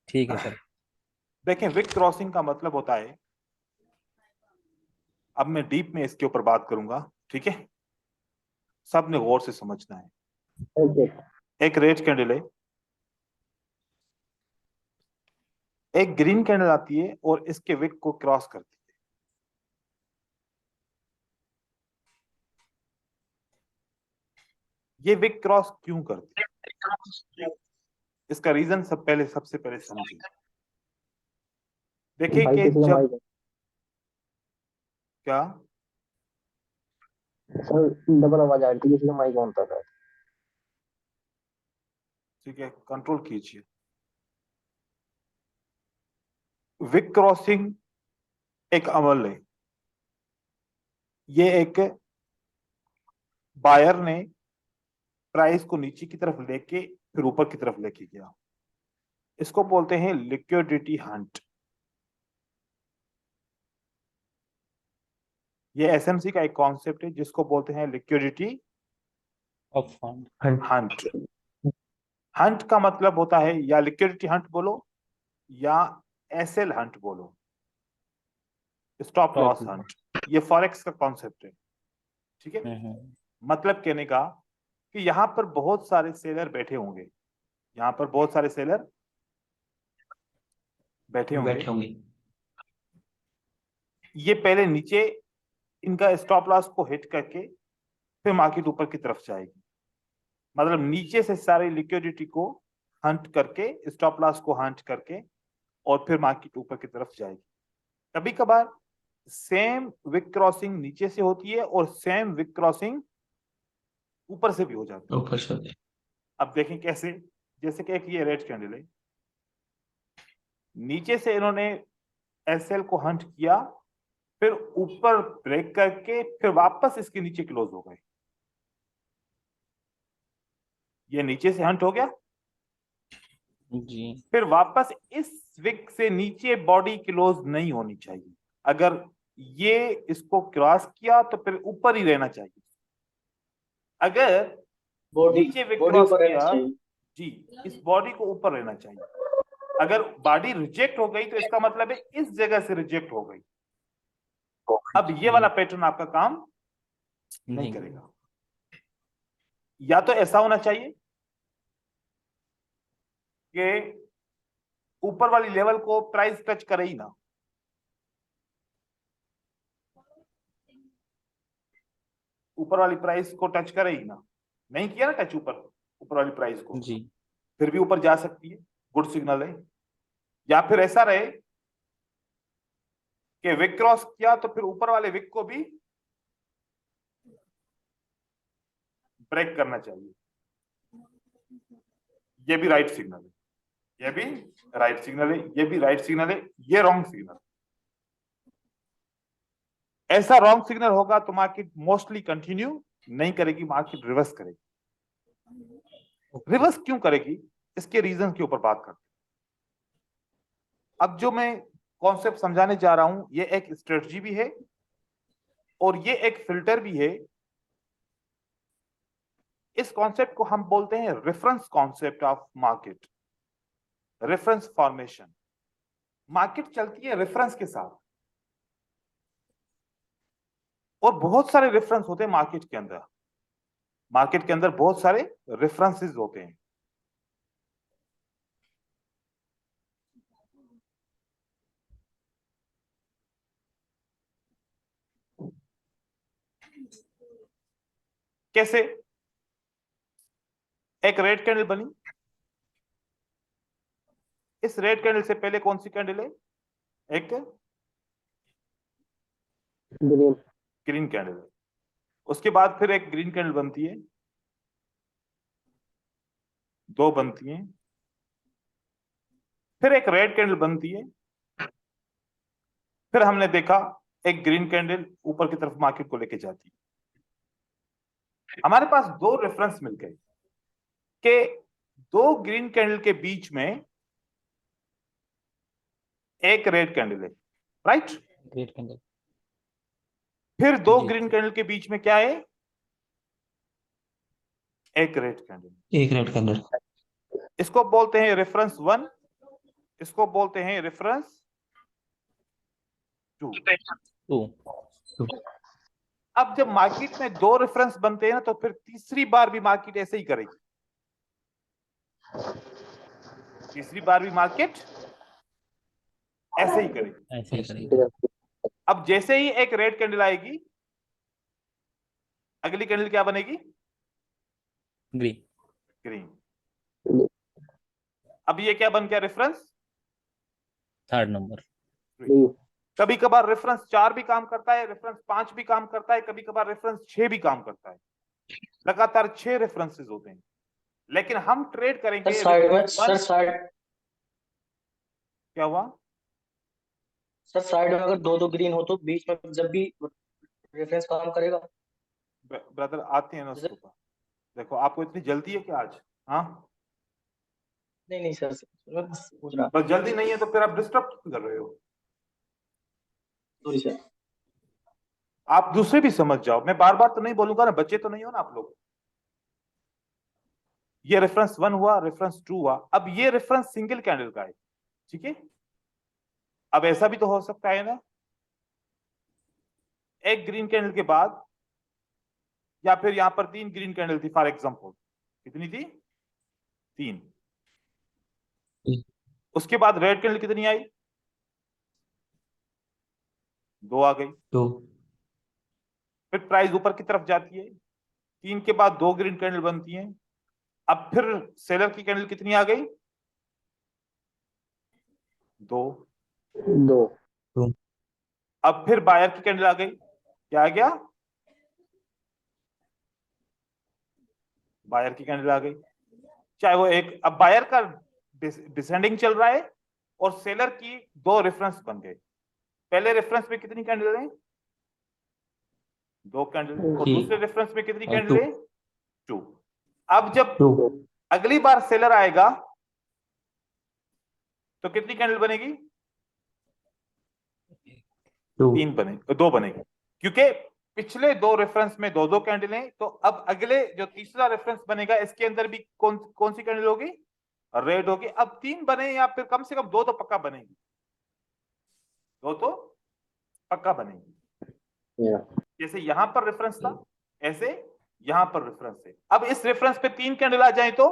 ठीक है सर। देखें, विक क्रॉसिंग का मतलब होता है, अब मैं डीप में इसके ऊपर बात करूंगा, ठीक है, सबने गौर से समझना है। ओके। एक रेड कैंडल है, एक ग्रीन कैंडल आती है और इसके विक को क्रॉस करती है। ये विक क्रॉस क्यों करती है, इसका रीजन सबसे पहले समझिए। देखिए भाई कि किसी का जब माइक क्या सर डबल आवाज आ रही थी, किसी का माइक ऑन था सर। ठीक है, कंट्रोल कीजिए। विक क्रॉसिंग एक अमल है, ये एक बायर ने प्राइस को नीचे की तरफ लेके फिर ऊपर की तरफ लेके गया, इसको बोलते हैं लिक्विडिटी हंट। ये एसएमसी का एक कॉन्सेप्ट है जिसको बोलते हैं liquidity of fund. Hunt. Hunt का मतलब होता है या लिक्विडिटी हंट बोलो या एसएल हंट बोलो, स्टॉप लॉस हंट। ये फॉरेक्स का कॉन्सेप्ट है, ठीक है। मतलब कहने का कि यहां पर बहुत सारे सेलर बैठे होंगे, यहां पर बहुत सारे सेलर बैठे होंगे। ये पहले नीचे इनका स्टॉप लॉस को हिट करके फिर मार्केट ऊपर की तरफ जाएगी, मतलब नीचे से सारी लिक्विडिटी को हंट करके, स्टॉप लॉस को हंट करके और फिर मार्केट ऊपर की तरफ जाएगी। कभी कभार सेम विक क्रॉसिंग नीचे से होती है और सेम विक क्रॉसिंग ऊपर से भी हो जाती है। ऊपर से। अब देखें कैसे, जैसे कि एक ये रेड कैंडल है, नीचे से इन्होंने एसएल को हंट किया, फिर ऊपर ब्रेक करके फिर वापस इसके नीचे क्लोज हो गए। ये नीचे से हंट हो गया, जी। फिर वापस इस विक से नीचे बॉडी क्लोज नहीं होनी चाहिए। अगर ये इसको क्रॉस किया तो फिर ऊपर ही रहना चाहिए। अगर नीचे विक क्रॉस किया, जी, इस बॉडी को ऊपर रहना चाहिए। अगर बॉडी रिजेक्ट हो गई तो इसका मतलब है इस जगह से रिजेक्ट हो गई। अब ये वाला पैटर्न आपका काम नहीं करेगा। या तो ऐसा होना चाहिए कि ऊपर वाली लेवल को प्राइस टच करे ही ना, ऊपर वाली प्राइस को टच करे ही ना, नहीं किया ना टच ऊपर वाली प्राइस को, जी। फिर भी ऊपर जा सकती है, गुड सिग्नल है। या फिर ऐसा रहे कि विक क्रॉस किया तो फिर ऊपर वाले विक को भी ब्रेक करना चाहिए, ये भी राइट सिग्नल है, ये भी राइट सिग्नल है, ये भी राइट सिग्नल है, ये रॉन्ग सिग्नल। ऐसा रॉन्ग सिग्नल होगा तो मार्केट मोस्टली कंटिन्यू नहीं करेगी, मार्केट रिवर्स करेगी। रिवर्स क्यों करेगी, इसके रीजन के ऊपर बात करते हैं। अब जो मैं कॉन्सेप्ट समझाने जा रहा हूं, ये एक स्ट्रेटजी भी है और ये एक फिल्टर भी है। इस कॉन्सेप्ट को हम बोलते हैं reference concept of market, reference formation. Market चलती है रेफरेंस के साथ और बहुत सारे रेफरेंस होते हैं मार्केट के अंदर। मार्केट के अंदर बहुत सारे रेफरेंसेस होते हैं। कैसे, एक रेड कैंडल बनी, इस रेड कैंडल से पहले कौन सी कैंडल है, एक ग्रीन ग्रीन कैंडल है। उसके बाद फिर एक ग्रीन कैंडल बनती है, दो बनती हैं, फिर एक रेड कैंडल बनती है, फिर हमने देखा एक ग्रीन कैंडल ऊपर की तरफ मार्केट को लेके जाती है। हमारे पास दो रेफरेंस मिल गए कि दो ग्रीन कैंडल के बीच में एक रेड कैंडल है, राइट। Great candle. फिर दो जी। ग्रीन कैंडल के बीच में क्या है, एक रेड कैंडल। एक रेड कैंडल। इसको बोलते हैं रेफरेंस 1 इसको बोलते हैं रेफरेंस 2। 2 अब जब मार्केट में दो रेफरेंस बनते हैं ना तो फिर तीसरी बार भी मार्केट ऐसे ही करेगी। तीसरी बार भी मार्केट ऐसे ही करेगी। ऐसे ही करेंगे। अब जैसे ही एक रेड कैंडल आएगी, अगली कैंडल क्या बनेगी? ग्रीन। ग्रीन। अब ये क्या बन गया? Reference 3rd number. कभी कभार रेफरेंस 4 भी काम करता है, रेफरेंस 5 भी काम करता है, कभी कभार रेफरेंस 6 भी काम करता है। लगातार 6 रेफरेंसेस होते हैं। लेकिन हम ट्रेड करेंगे साइड में reference one- सर साइड क्या हुआ? सर साइड में अगर दो दो ग्रीन हो तो बीच में जब भी रेफरेंस काम करेगा। ब्रदर आते हैं ना उसके ऊपर। देखो आपको इतनी जल्दी है क्या आज? हाँ नहीं नहीं सर मैं बस पूछ रहा। बस जल्दी नहीं है तो फिर आप डिस्टर्ब क्यों कर रहे हो? Sorry sir. आप दूसरे भी समझ जाओ, मैं बार बार तो नहीं बोलूंगा ना, बच्चे तो नहीं हो ना आप लोग। ये रेफरेंस 1 हुआ, रेफरेंस 2 हुआ, अब ये रेफरेंस सिंगल कैंडल का है, ठीक है। अब ऐसा भी तो हो सकता है ना, एक ग्रीन कैंडल के बाद या फिर यहां पर 3 ग्रीन कैंडल थी फॉर एग्जांपल, कितनी थी? 3। उसके बाद रेड कैंडल कितनी आई? 2 आ गई। 2 फिर प्राइस ऊपर की तरफ जाती है, 3 के बाद 2 ग्रीन कैंडल बनती हैं। अब फिर सेलर की कैंडल कितनी आ गई? 2। 2 अब फिर बायर की कैंडल आ गई, क्या आ गया? बायर की कैंडल आ गई। चाहे वो एक, अब बायर का डिसेंडिंग चल रहा है और सेलर की 2 रेफरेंस बन गए। पहले रेफरेंस में कितनी कैंडल है? 2 कैंडल। और ठीक। दूसरे रेफरेंस में कितनी और कैंडल two। है? 2। अब जब 2 अगली बार सेलर आएगा तो कितनी कैंडल बनेगी? 2 3 बनेगी, 2 बनेगी, क्योंकि पिछले 2 रेफरेंस में 2 कैंडल हैं। तो अब अगले जो तीसरा रेफरेंस बनेगा इसके अंदर भी कौन सी कैंडल होगी? रेड होगी। अब 3 बने या फिर कम से कम 2 तो पक्का बनेगी, 2 तो पक्का बनेगी। जैसे यहां पर रेफरेंस था, ऐसे यहां पर रेफरेंस है। अब इस रेफरेंस पे 3 कैंडल आ जाए तो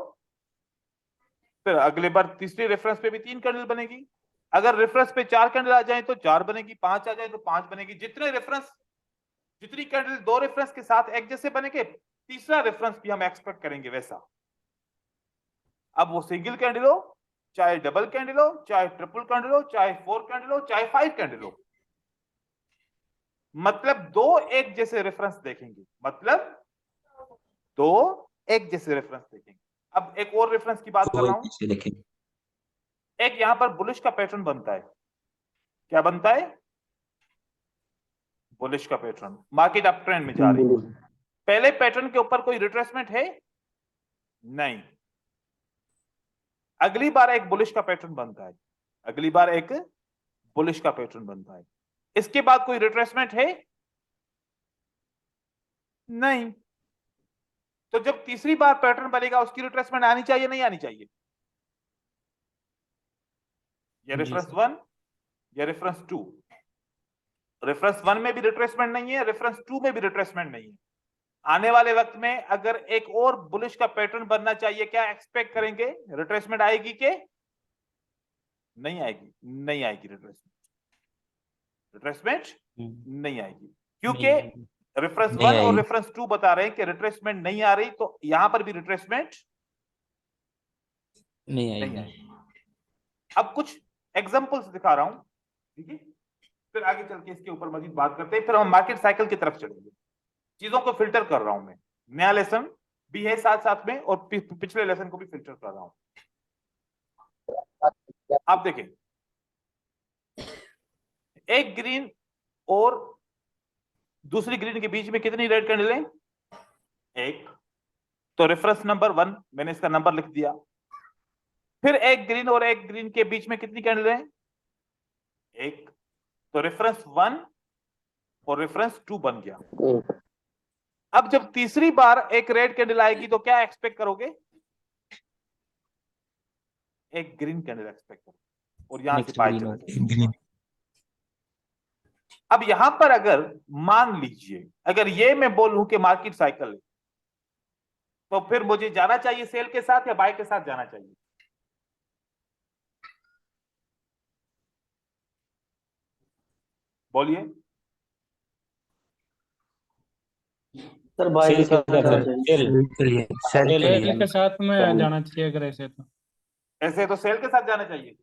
फिर अगले बार तीसरी रेफरेंस पे भी 3 कैंडल बनेगी। अगर रेफरेंस पे 4 कैंडल आ जाए तो 4 बनेगी, 5 आ जाए तो 5 बनेगी। जितनी कैंडल 2 रेफरेंस के साथ एक जैसे बनेंगे, तीसरा रेफरेंस भी हम एक्सपेक्ट करेंगे वैसा। अब वो सिंगल कैंडल हो, चाहे डबल कैंडल हो, चाहे ट्रिपल कैंडल हो, चाहे 4 कैंडल हो, चाहे 5 कैंडल हो, मतलब 2 एक जैसे रेफरेंस देखेंगे, मतलब 2 एक जैसे रेफरेंस देखेंगे। अब एक और रेफरेंस की बात कर रहा हूं। देखेंगे। एक यहां पर बुलिश का पैटर्न बनता है। क्या बनता है? बुलिश का पैटर्न। मार्केट अप ट्रेंड में जा रही है। पहले पैटर्न के ऊपर कोई रिट्रेसमेंट है? नहीं। अगली बार एक बुलिश का पैटर्न बनता है, अगली बार एक बुलिश का पैटर्न बनता है। इसके बाद कोई रिट्रेसमेंट है? नहीं। तो जब तीसरी बार पैटर्न बनेगा उसकी रिट्रेसमेंट आनी चाहिए, नहीं आनी चाहिए? ये रेफरेंस 1, ये रेफरेंस 2। रेफरेंस 1 में भी रिट्रेसमेंट नहीं है, रेफरेंस 2 में भी रिट्रेसमेंट नहीं है। आने वाले वक्त में अगर एक और बुलिश का पैटर्न बनना चाहिए, क्या एक्सपेक्ट करेंगे? रिट्रेसमेंट आएगी के नहीं आएगी? नहीं आएगी रिट्रेसमेंट। रिट्रेसमेंट नहीं आएगी, क्योंकि रेफरेंस 1 और रेफरेंस 2 बता रहे हैं कि रिट्रेसमेंट नहीं आ रही, तो यहां पर भी रिट्रेसमेंट नहीं नहीं आएगी। आएगी। अब कुछ एग्जांपल्स दिखा रहा हूं, ठीक है, फिर आगे चल के इसके ऊपर मजीद बात करते हैं। फिर हम मार्केट साइकिल की तरफ चलेंगे। चीजों को फिल्टर कर रहा हूं मैं, नया लेसन भी है साथ साथ में, और पिछले लेसन को भी फिल्टर कर रहा हूं। आप देखें, एक ग्रीन और दूसरी ग्रीन के बीच में कितनी रेड कैंडल है? एक। तो रेफरेंस नंबर 1, मैंने इसका नंबर लिख दिया। फिर एक ग्रीन और एक ग्रीन के बीच में कितनी कैंडल है? एक। तो रेफरेंस 1 और रेफरेंस 2 बन गया। अब जब तीसरी बार एक रेड कैंडल आएगी तो क्या एक्सपेक्ट करोगे? एक ग्रीन कैंडल एक्सपेक्ट करोगे। और यहां से नेक्स्ट बाय ग्रीन चला हो जाएगा। ग्रीन अब यहां पर अगर मान लीजिए अगर ये मैं बोलूं कि मार्केट साइकिल है, तो फिर मुझे जाना चाहिए सेल के साथ या बाय के साथ जाना चाहिए? बोलिए। सर बाय सेल के के साथ साथ जाना सर, चाहिए। सेल सेल के लिए सेल के सेल लिए सेल के साथ में जाना चाहिए अगर ऐसे तो। ऐसे तो सेल के साथ जाना चाहिए।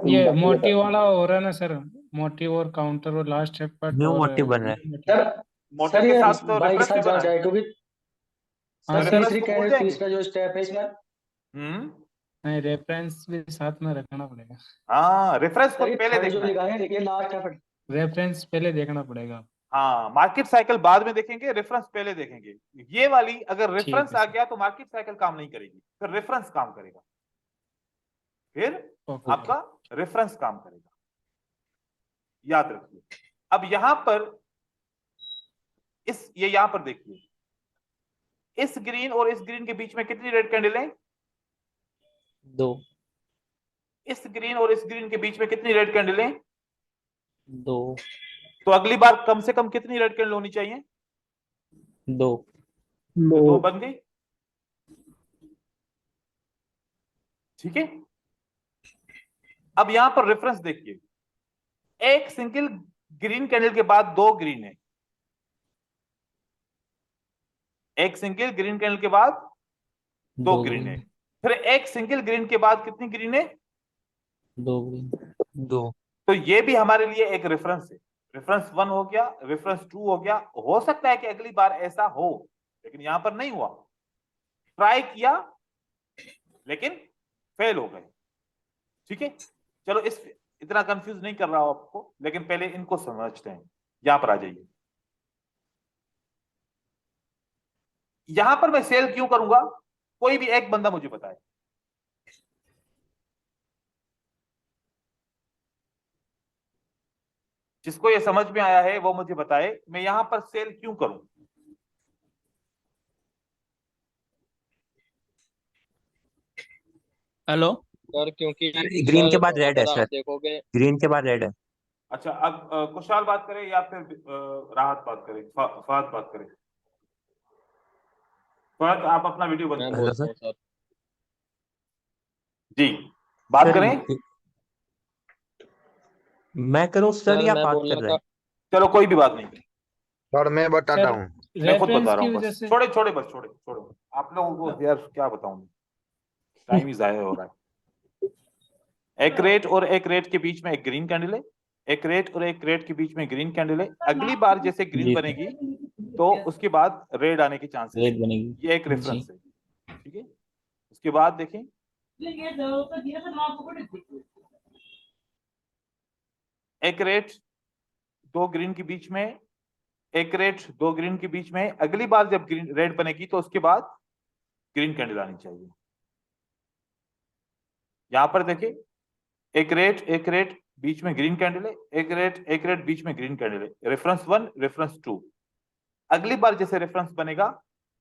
ये मोटिव वाला हो रहा है ना सर, मोटिव और काउंटर और लास्ट चेकपट न्यू और मोटिव बन रहा है। motive। सर मोटिव सर के ये साथ तो बाय के रेफरेंस साथ भी जाना बना है, चाहिए क्योंकि हाँ सर सर, रेफरेंस तीसरी को भूल कैंडिल जाएंगे। तीसरा जो स्टेप है इसमें हम्म नहीं रेफरेंस भी साथ में रखना पड़ेगा। हाँ, रेफरेंस को सर ये पहले थर्ड जो देखना है। लिखा है ये लास्ट है फिर। रेफरेंस पहले देखना पड़ेगा। हाँ, मार्केट साइकिल बाद में देखेंगे, रेफरेंस पहले देखेंगे। ये वाली अगर ठीक रेफरेंस है आ सर। गया तो मार्केट साइकिल काम नहीं करेगी, फिर रेफरेंस काम करेगा, फिर ओके। आपका रेफरेंस काम करेगा, याद रखिए। अब यहां पर ये यहां पर देखिए, इस ग्रीन और इस ग्रीन के बीच में कितनी रेड कैंडल है? 2 इस ग्रीन और इस ग्रीन के बीच में कितनी रेड कैंडल है? 2 तो अगली बार कम से कम कितनी रेड कैंडल होनी चाहिए? 2 तो 2 बन गई। ठीक है। अब यहां पर रेफरेंस देखिए, एक सिंगल ग्रीन कैंडल के बाद 2 ग्रीन है, एक सिंगल ग्रीन कैंडल के बाद 2 2 ग्रीन है, ग्रीन फिर एक सिंगल ग्रीन के बाद कितनी ग्रीन है? 2 ग्रीन 2 तो ये भी हमारे लिए एक रेफरेंस है। रेफरेंस 1 हो गया, रेफरेंस 2 हो गया। हो सकता है कि अगली बार ऐसा हो, लेकिन यहां पर नहीं हुआ। ट्राई किया लेकिन फेल हो गए। ठीक है, चलो इस इतना कंफ्यूज नहीं कर रहा हूं आपको, लेकिन पहले इनको समझते हैं। यहां पर आ जाइए। यहां पर मैं सेल क्यों करूंगा? कोई भी एक बंदा मुझे बताए। जिसको ये समझ में आया है वो मुझे बताए, मैं यहां पर सेल क्यों करूं? हेलो सर क्योंकि ग्रीन के सर बाद रेड है अगर आप सर। देखोगे ग्रीन के बाद रेड है। अच्छा, अब कुशाल बात करें या फिर राहत बात करें, फहद बात करें? फहद, आप अपना वीडियो बंद मैं करें। हेलो बोलता सर। हूँ सर। जी, बात सर करें। मैं करूं सर सर या मैं बात कर बोलना रहे था हैं? चलो कोई भी बात नहीं, और मैं बताता सर हूँ। मैं खुद रेफरेंस बता रहा की हूँ वजह बस। से। छोड़े छोड़े बस, छोड़े छोड़ो आप लोगों को, यार क्या बताऊं मैं, टाइम ही जाया हो रहा है। एक रेट और एक रेट के बीच में एक ग्रीन कैंडल है, एक रेट और एक रेट के बीच में ग्रीन कैंडल है। अगली बार जैसे ग्रीन जी बनेगी तो उसके बाद रेड आने के चांसेस रेड है। बनेगी ये एक जी। रेफरेंस है। ठीक है, उसके बाद देखें, एक रेट 2 ग्रीन के बीच में, एक रेट 2 ग्रीन के बीच में। अगली बार जब ग्रीन रेड बनेगी तो उसके बाद ग्रीन कैंडल आनी चाहिए। यहां पर देखें, एक रेट बीच में ग्रीन कैंडल है, एक रेट बीच में ग्रीन कैंडल है। Reference 1, reference 2। अगली बार जैसे रेफरेंस बनेगा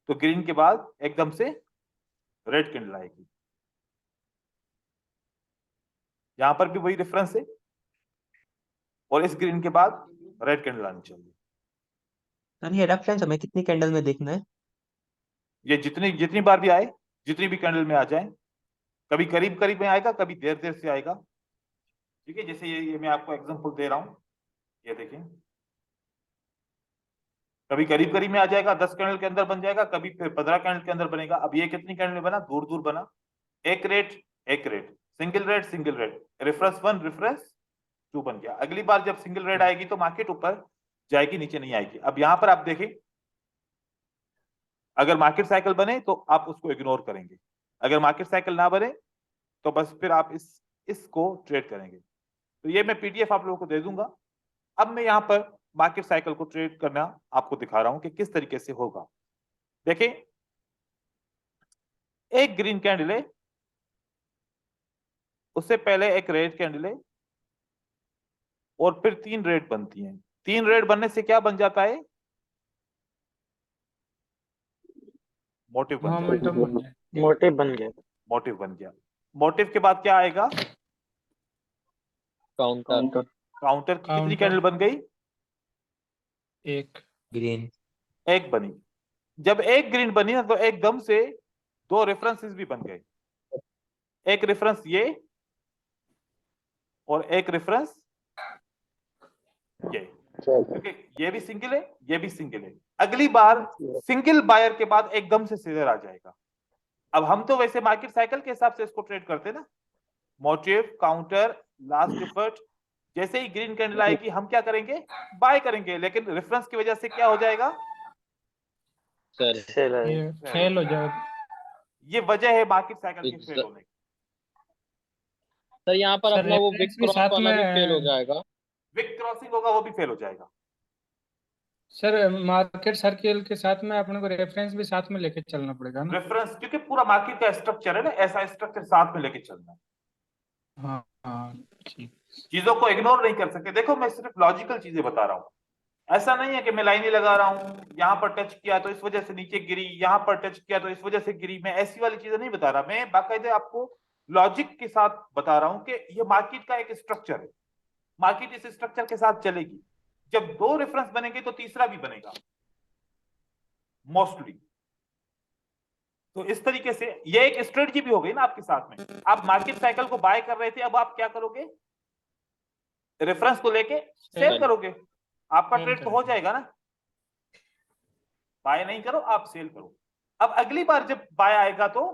तो ग्रीन के बाद एकदम से रेड कैंडल आएगी। यहां पर भी वही रेफरेंस है, और इस ग्रीन के बाद रेड कैंडल आनी चाहिए। सर ये रेफरेंस हमें कितनी कैंडल में देखना है? ये जितनी जितनी बार भी आए, जितनी भी कैंडल में आ जाए, कभी करीब करीब में आएगा, कभी देर देर से आएगा। ठीक है, जैसे ये मैं आपको एग्जांपल दे रहा हूं, ये देखें, कभी करीब करीब में आ जाएगा, 10 कैंडल के अंदर बन जाएगा, कभी फिर 15 कैंडल के अंदर बनेगा। अब ये कितनी कैंडल में बना? दूर दूर बना। एक रेट, एक rate, single rate, single rate, reference 1, reference 2 बन गया। अगली बार जब सिंगल रेट आएगी तो मार्केट ऊपर जाएगी, नीचे नहीं आएगी। अब यहां पर आप देखें, अगर मार्केट साइकिल बने तो आप उसको इग्नोर करेंगे, अगर मार्केट साइकिल ना बने तो बस फिर आप इसको ट्रेड करेंगे। तो ये मैं पीडीएफ आप लोगों को दे दूंगा। अब मैं यहां पर मार्केट साइकिल को ट्रेड करना आपको दिखा रहा हूं कि किस तरीके से होगा। देखें, एक ग्रीन कैंडल है, उससे पहले एक रेड कैंडल है, और फिर 3 रेड बनती हैं। 3 रेड बनने से क्या बन जाता है? मोटिव बन जाता है। मोमेंटम बन जाए। मोटिव बन गया। मोटिव बन गया। मोटिव के बाद क्या आएगा? काउंटर काउंटर की कितनी काउंटर। कैंडल बन गई? एक। ग्रीन। एक बनी। जब एक ग्रीन बनी ना तो एकदम से दो रेफरेंसेस भी बन गए। एक रेफरेंस ये और एक रेफरेंस ये, क्योंकि ये भी सिंगल है, ये भी सिंगल है। अगली बार सिंगल बायर के बाद एकदम से सीजर आ जाएगा। अब हम तो वैसे मार्केट साइकिल के हिसाब से इसको ट्रेड करते हैं ना, मोटिव, काउंटर, लास्ट एफर्ट। जैसे ही ग्रीन कैंडल आएगी हम क्या करेंगे? बाय करेंगे, लेकिन रेफरेंस की वजह से क्या हो जाएगा? सेल ये फेल हो जाए। ये वजह है मार्केट साइकिल के फेल होने की। सर यहाँ पर सर अपना वो रेफरेंस विक भी क्रॉस साथ वाला भी फेल हो में। जाएगा। विक क्रॉसिंग होगा, वो भी फेल हो जाएगा। सर मार्केट सर्किल के साथ में अपने को रेफरेंस भी साथ में लेके चलना पड़ेगा ना। रेफरेंस, क्योंकि पूरा मार्केट का स्ट्रक्चर है ना, ऐसा स्ट्रक्चर साथ में लेके चलना है। हाँ हाँ ठीक। चीजों को इग्नोर नहीं कर सकते। देखो मैं सिर्फ लॉजिकल चीजें बता रहा हूँ, ऐसा नहीं है कि मैं लाइनें लगा रहा हूँ, यहाँ पर टच किया तो इस वजह से नीचे गिरी, यहाँ पर टच किया तो इस वजह से गिरी। मैं ऐसी वाली चीजें नहीं बता रहा, मैं बाकायदा आपको लॉजिक के साथ बता रहा हूँ कि ये मार्केट का एक स्ट्रक्चर है, मार्केट इस स्ट्रक्चर के साथ चलेगी। जब दो रेफरेंस बनेंगे तो तीसरा भी बनेगा मोस्टली। तो इस तरीके से ये एक स्ट्रेटजी भी हो गई ना आपके साथ में। आप मार्केट साइकिल को बाय कर रहे थे, अब आप क्या करोगे? रेफरेंस को लेके सेल करोगे, आपका सेल ट्रेड तो हो करेंगे। जाएगा ना। बाय नहीं करो, आप सेल करो। अब अगली बार जब बाय आएगा तो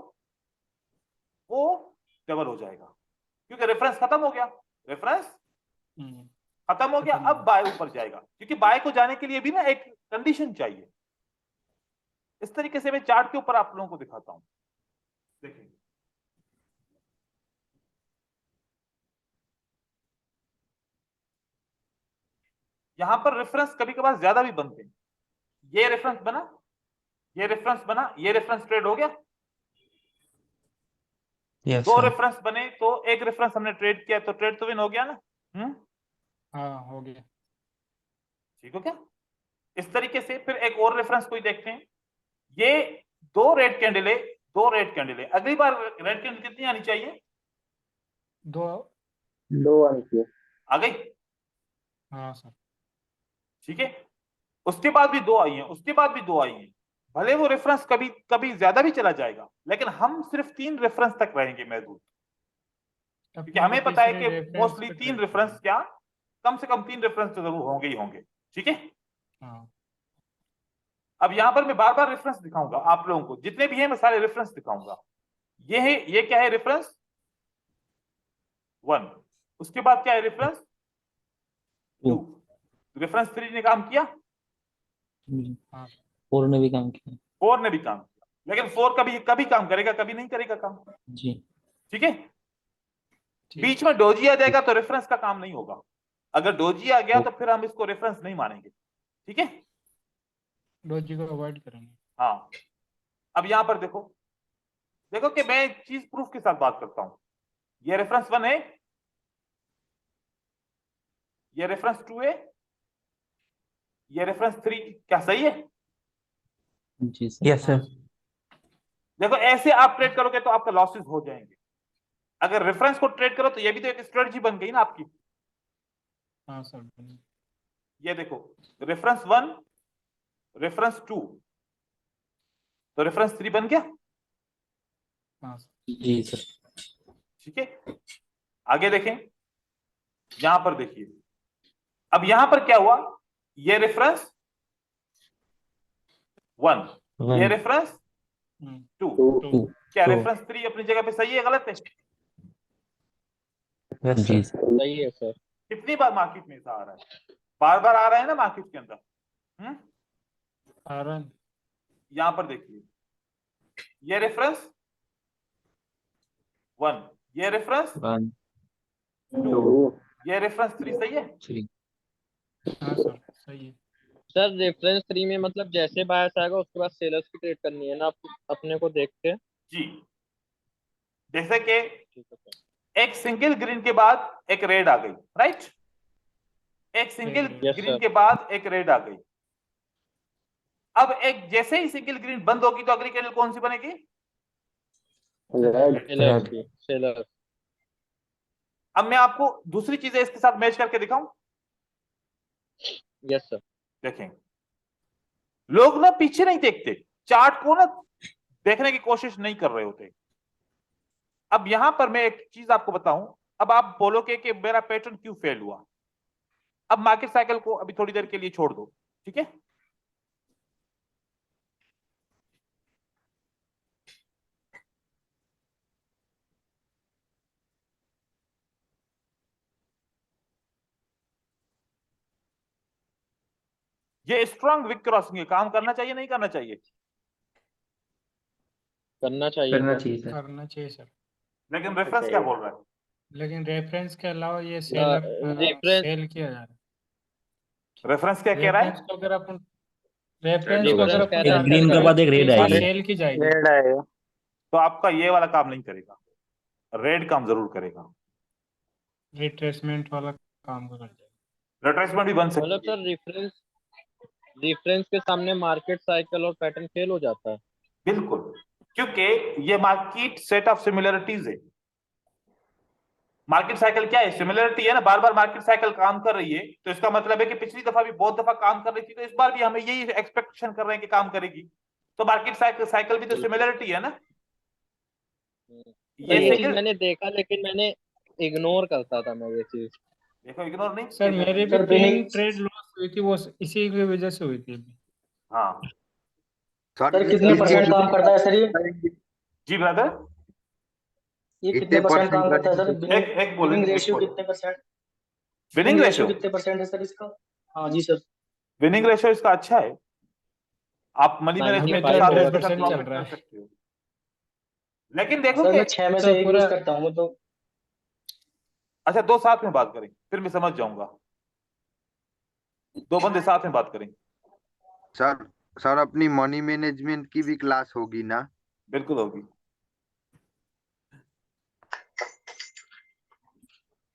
वो डबल हो जाएगा, क्योंकि रेफरेंस खत्म हो गया। रेफरेंस खत्म हो गया, खत्म अब बाय ऊपर जाएगा, क्योंकि बाय को जाने के लिए भी ना एक कंडीशन चाहिए। इस तरीके से मैं चार्ट के ऊपर आप लोगों को दिखाता हूं, देखिए। यहां पर रेफरेंस कभी कभार ज्यादा भी बनते हैं। ये रेफरेंस बना, ये रेफरेंस बना, ये रेफरेंस ट्रेड हो गया। यस दो सर। रेफरेंस बने तो एक रेफरेंस हमने ट्रेड किया, तो ट्रेड तो विन हो गया ना। हाँ हो गया। ठीक हो क्या? इस तरीके से फिर एक और रेफरेंस कोई देखते हैं। ये दो रेड कैंडल है, दो रेड कैंडल है। अगली बार रेड कैंडल कितनी आनी चाहिए? दो। आ गई? हाँ सर। ठीक है। उसके बाद भी दो आई हैं, उसके बाद भी दो आई हैं। भले वो रेफरेंस कभी कभी ज्यादा भी चला जाएगा, लेकिन हम सिर्फ तीन रेफरेंस तक रहेंगे महदूद, क्योंकि अपने को हमें पता है तीसरे कि रेफरेंस मोस्टली पे तीन ट्रेड रेफरेंस करना। क्या, कम से कम तीन रेफरेंस तो जरूर होंगे ही होंगे। ठीक है। हाँ अब यहां पर मैं बार बार रेफरेंस दिखाऊंगा आप लोगों को, जितने भी हैं मैं सारे रेफरेंस दिखाऊंगा। ये है, ये क्या है? रेफरेंस 1। उसके बाद क्या है? रेफरेंस 2। रेफरेंस 3 ने काम किया, हाँ 4 ने भी काम किया। 4 ने भी काम किया, लेकिन 4 कभी कभी काम करेगा, कभी नहीं करेगा काम। जी ठीक है। ठीक। बीच में डोजी आ जाएगा तो रेफरेंस का काम नहीं होगा। अगर डोजी आ गया तो फिर हम इसको रेफरेंस नहीं मानेंगे। ठीक है। डोजी को अवॉइड करेंगे। हाँ। अब यहां पर देखो, देखो कि मैं चीज प्रूफ के साथ बात करता हूं। ये रेफरेंस 1 है, ये रेफरेंस 2 है, ये रेफरेंस 3। क्या सही है? जी सर। Yes sir. देखो ऐसे आप ट्रेड करोगे तो आपका लॉसेस हो जाएंगे। अगर रेफरेंस को ट्रेड करो तो ये भी तो एक स्ट्रेटजी बन गई ना आपकी। हाँ सर बनी। ये देखो, रेफरेंस 1, रेफरेंस 2, तो रेफरेंस 3 बन गया। हाँ सर। जी सर। ठीक है। आगे देखें, यहां पर देखिए। अब यहां पर क्या हुआ? ये रेफरेंस 1, ये रेफरेंस 2। टू। क्या टू। रेफरेंस 3 अपनी जगह पे सही है, गलत है? यस जी सर। सर। सही है सर। कितनी बार मार्केट में ऐसा आ रहा है? बार बार आ रहा है ना मार्केट के अंदर। आरन। यहां पर देखिए, ये रेफरेंस 1, ये रेफरेंस 1 2, 2 ये रेफरेंस 3 सही है। 3। हाँ सर सही है। सर रेफरेंस 3 में मतलब जैसे बायर्स आएगा उसके बाद सेलर्स की ट्रेड करनी है ना अपने को देख के। जी। जैसे कि ठीक है सर। एक सिंगल ग्रीन के बाद एक रेड आ गई, राइट? एक सिंगल Yes, ग्रीन sir. के बाद एक रेड आ गई। अब एक जैसे ही सिंगल ग्रीन बंद होगी तो अगली कैंडल कौन सी बनेगी? Sellers red. की सेलर्स। अब मैं आपको दूसरी चीजें इसके साथ मैच करके दिखाऊं। Yes sir. देखें, लोग ना पीछे नहीं देखते, चार्ट को ना देखने की कोशिश नहीं कर रहे होते। अब यहां पर मैं एक चीज आपको बताऊं, अब आप बोलोगे कि मेरा पैटर्न क्यों फेल हुआ। अब मार्केट साइकिल को अभी थोड़ी देर के लिए छोड़ दो, ठीक है। ये स्ट्रांग विक क्रॉसिंग है, काम करना चाहिए नहीं करना चाहिए? करना चाहिए करना सर। चाहिए सर। करना चाहिए सर, लेकिन रेफरेंस क्या बोल रहा है? लेकिन रेफरेंस के अलावा ये रेफरेंस सेल किया जा रहा रेफरेंस क्या है। कह रहा रेफरेंस है? को अगर अपन रेफरेंस को अगर रेफरेंस अपन कह रहा एक है ग्रीन टारगेट के सर करें बाद एक तो रेड इसकी आएगी। सेल की जाएगी। रेड आएगा। तो आपका ये वाला काम नहीं करेगा, रेड काम जरूर करेगा। रिट्रेसमेंट वाला काम कर जाएगा। रिट्रेसमेंट भी बन मतलब सकती है। सर रेफरेंस के सामने मार्केट साइकिल और पैटर्न फेल हो जाता है। बिल्कुल, क्योंकि ये मार्केट सेट ऑफ सिमिलरिटीज है। मार्केट साइकिल क्या है? सिमिलरिटी है ना। बार बार मार्केट साइकिल काम कर रही है, तो इसका मतलब है कि पिछली दफा भी बहुत दफा काम कर रही थी, तो इस बार भी हमें यही एक्सपेक्टेशन कर रहे हैं कि काम करेगी। तो मार्केट साइकिल भी तो सिमिलरिटी है ना। तो ये ये चीज सिंगल, मैंने देखा, लेकिन मैंने इग्नोर करता था मैं ये चीज। देखो इग्नोर नहीं सर किया मेरी भी सर 3 विनिंग ट्रेड लॉस हुई थी, वो इसी की वजह से हुई थी अभी। हाँ सर कितने परसेंट काम करता है सर ये? जी ब्रदर, ये कितने कितने परसेंट काम करता है सर? परसेंट? विनिंग एक बोले, विनिंग एक रेशियो बोले। कितने percent? Winning winning ratio, ratio कितने परसेंट है सर इसका? हाँ जी सर। विनिंग रेशियो इसका अच्छा है। आप मनी अभी मैनेजमेंट तो के साथ 95 इसके साथ 100% चल प्रॉफिट रहा कर है। सकते हो। लेकिन देखो सर कि मैं 6 में तो से एक पूरा यूज करता हूँ तो। अच्छा, दो साथ में बात करें फिर मैं समझ जाऊंगा। दो बंदे साथ में बात करें। सर सर अपनी मनी मैनेजमेंट की भी क्लास होगी ना? बिल्कुल होगी,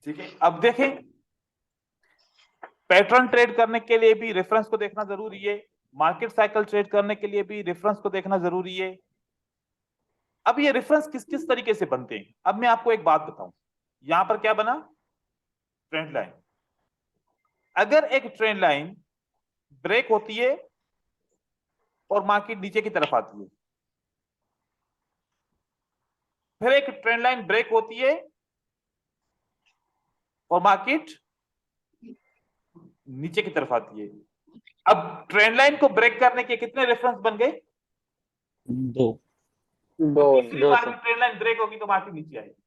ठीक है। अब देखें, पैटर्न ट्रेड करने के लिए भी रेफरेंस को देखना जरूरी है, मार्केट साइकिल ट्रेड करने के लिए भी रेफरेंस को देखना जरूरी है। अब ये रेफरेंस किस किस तरीके से बनते हैं, अब मैं आपको एक बात बताऊं। यहां पर क्या बना? Trend line. अगर एक ट्रेंड लाइन ब्रेक होती है और मार्केट नीचे की तरफ आती है, फिर एक ट्रेंड लाइन ब्रेक होती है और मार्केट नीचे की तरफ आती है। अब ट्रेंड लाइन को ब्रेक करने के कितने रेफरेंस बन गए? दो। तो तीसरी दो बार सर। की ट्रेंड लाइन ब्रेक होगी तो मार्केट नीचे आएगी।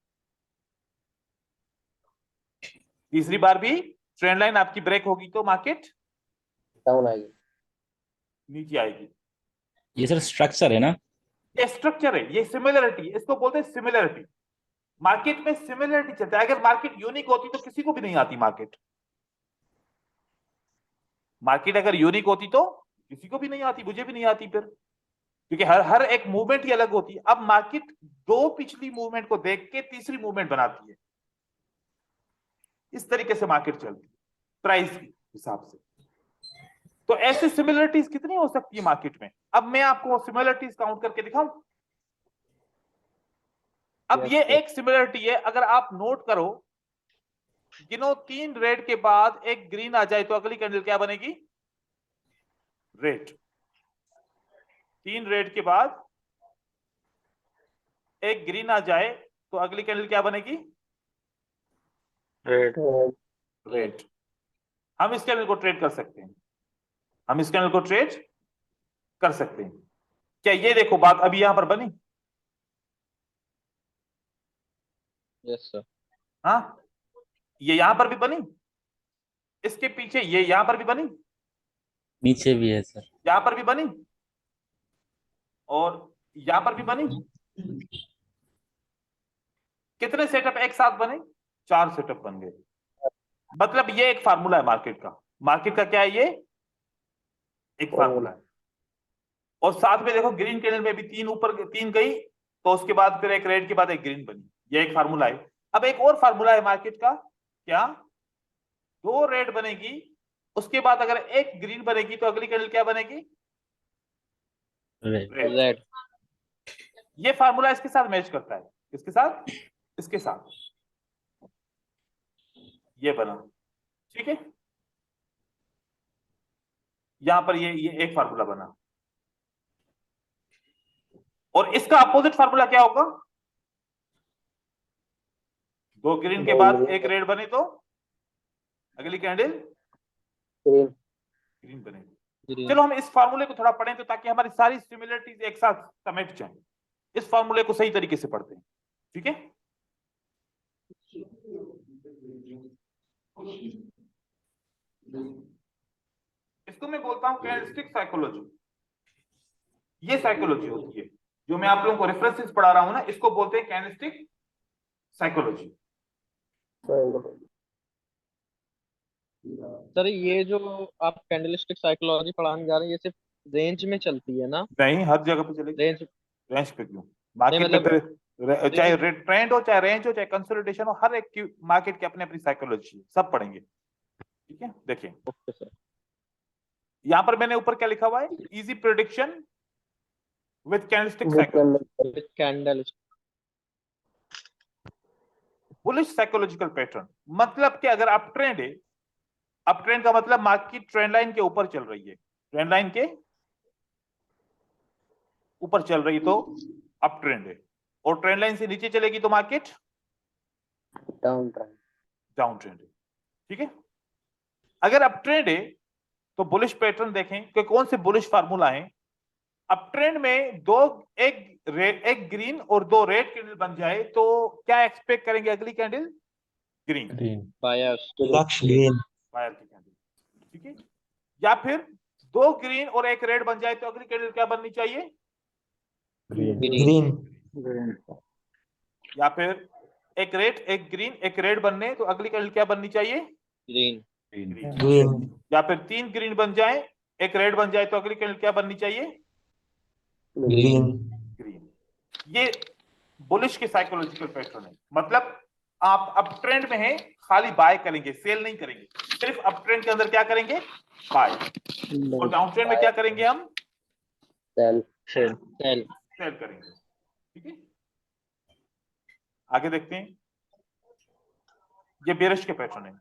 तीसरी बार भी ट्रेंड लाइन आपकी ब्रेक होगी तो मार्केट डाउन आएगी। नीचे आएगी। ये सर स्ट्रक्चर है ना? ये स्ट्रक्चर है, ये सिमिलरिटी है, इसको बोलते हैं सिमिलरिटी। मार्केट में सिमिलरिटी चलता है। अगर मार्केट यूनिक होती तो किसी को भी नहीं आती मार्केट। मार्केट अगर यूनिक होती तो किसी को भी नहीं आती, मुझे भी नहीं आती फिर, क्योंकि हर हर एक मूवमेंट ही अलग होती है। अब मार्केट दो पिछली मूवमेंट को देख के तीसरी मूवमेंट बनाती है। इस तरीके से मार्केट चलती है प्राइस के हिसाब से। तो ऐसे सिमिलरिटीज कितनी हो सकती है मार्केट में? अब मैं आपको सिमिलरिटीज काउंट करके दिखाऊं। अब ये एक सिमिलरिटी है, अगर आप नोट करो, गिनो 3 रेड के बाद एक ग्रीन आ जाए तो अगली कैंडल क्या बनेगी? रेड। 3 रेड के बाद एक ग्रीन आ जाए तो अगली कैंडल क्या बनेगी? रेड। रेड। हम इस कैंडल को ट्रेड कर सकते हैं, हम इस कैंडल को ट्रेड कर सकते हैं। क्या ये देखो बात अभी यहां पर बनी? Yes sir. हाँ, ये यहां पर भी बनी, इसके पीछे ये यहां पर भी बनी, नीचे भी है सर। यहां पर भी बनी, और यहां पर भी बनी। कितने सेटअप एक साथ बने? 4 सेटअप बन गए। मतलब ये एक फार्मूला है मार्केट का। मार्केट का क्या है ये? एक फार्मूला है। और साथ में देखो ग्रीन कैंडल में भी 3 ऊपर 3 गई, तो उसके बाद फिर एक रेड के बाद एक ग्रीन बनी। ये एक फार्मूला है। अब एक और फार्मूला है मार्केट का, क्या? 2 रेड बनेगी, उसके बाद अगर एक ग्रीन बनेगी तो अगली कैंडल क्या बनेगी? रेड। रेड। ये फार्मूला इसके साथ मैच करता है। किसके साथ? इसके साथ। ये बना, ठीक है। यहां पर ये एक फार्मूला बना, और इसका अपोजिट फार्मूला क्या होगा? 2 ग्रीन के बाद एक रेड बने तो अगली कैंडल ग्रीन बनेगी। ग्रीन। चलो हम इस फार्मूले को थोड़ा पढ़ें तो ताकि हमारी सारी सिमिलरिटीज एक साथ समेट जाए। इस फार्मूले को सही तरीके से पढ़ते हैं, ठीक है। इसको मैं बोलता हूं कैंडलस्टिक साइकोलॉजी। ये साइकोलॉजी होती है जो मैं आप लोगों को रेफरेंसेस पढ़ा रहा हूं ना, इसको बोलते हैं कैंडलस्टिक साइकोलॉजी। सर ये जो आप कैंडलस्टिक साइकोलॉजी पढ़ाने जा रहे हैं ये सिर्फ रेंज में चलती है ना? नहीं, हर जगह पे चलेगी। रेंज रेंज पे क्यों? मार्केट मतलब पे चाहे ट्रेंड हो, चाहे रेंज हो, चाहे कंसोलिडेशन हो, हर एक की मार्केट की अपनी अपनी साइकोलॉजी है, सब पढ़ेंगे, ठीक है। देखिए ओके सर। यहां पर मैंने ऊपर क्या लिखा हुआ है? Easy prediction with candlestick psychology, with candle. Bullish psychological pattern. मतलब कि अगर अप ट्रेंड है, अप ट्रेंड का मतलब मार्केट ट्रेंड लाइन के ऊपर चल रही है, ट्रेंड लाइन के ऊपर चल रही तो अप ट्रेंड है, और ट्रेंड लाइन से नीचे चलेगी तो मार्केट डाउन ट्रेंड है, ठीक है। अगर अप ट्रेंड है तो बुलिश पैटर्न देखें कि कौन से बुलिश फार्मूला है। अप ट्रेंड में एक ग्रीन और 2 रेड कैंडल बन जाए तो क्या एक्सपेक्ट करेंगे? अगली candle green, buyers. Green. Buyer की कैंडल, ठीक है। या फिर 2 ग्रीन और 1 रेड बन जाए तो अगली कैंडल क्या बननी चाहिए? ग्रीन। या फिर एक रेड, एक ग्रीन, एक रेड बनने तो अगली कैंडल क्या बननी चाहिए? ग्रीन। ग्रीन। या फिर 3 ग्रीन बन जाए, एक रेड बन जाए तो अगली कैंडल क्या बननी चाहिए? ग्रीन। ग्रीन। ये बुलिश के साइकोलॉजिकल पैटर्न है। मतलब आप अप ट्रेंड में हैं, खाली बाय करेंगे, सेल नहीं करेंगे। सिर्फ अप ट्रेंड के अंदर क्या करेंगे? बाय। और डाउन ट्रेंड में क्या करेंगे? हम सेल। सेल करेंगे, ठीक है। आगे देखते हैं, ये बेरिश के पैटर्न है।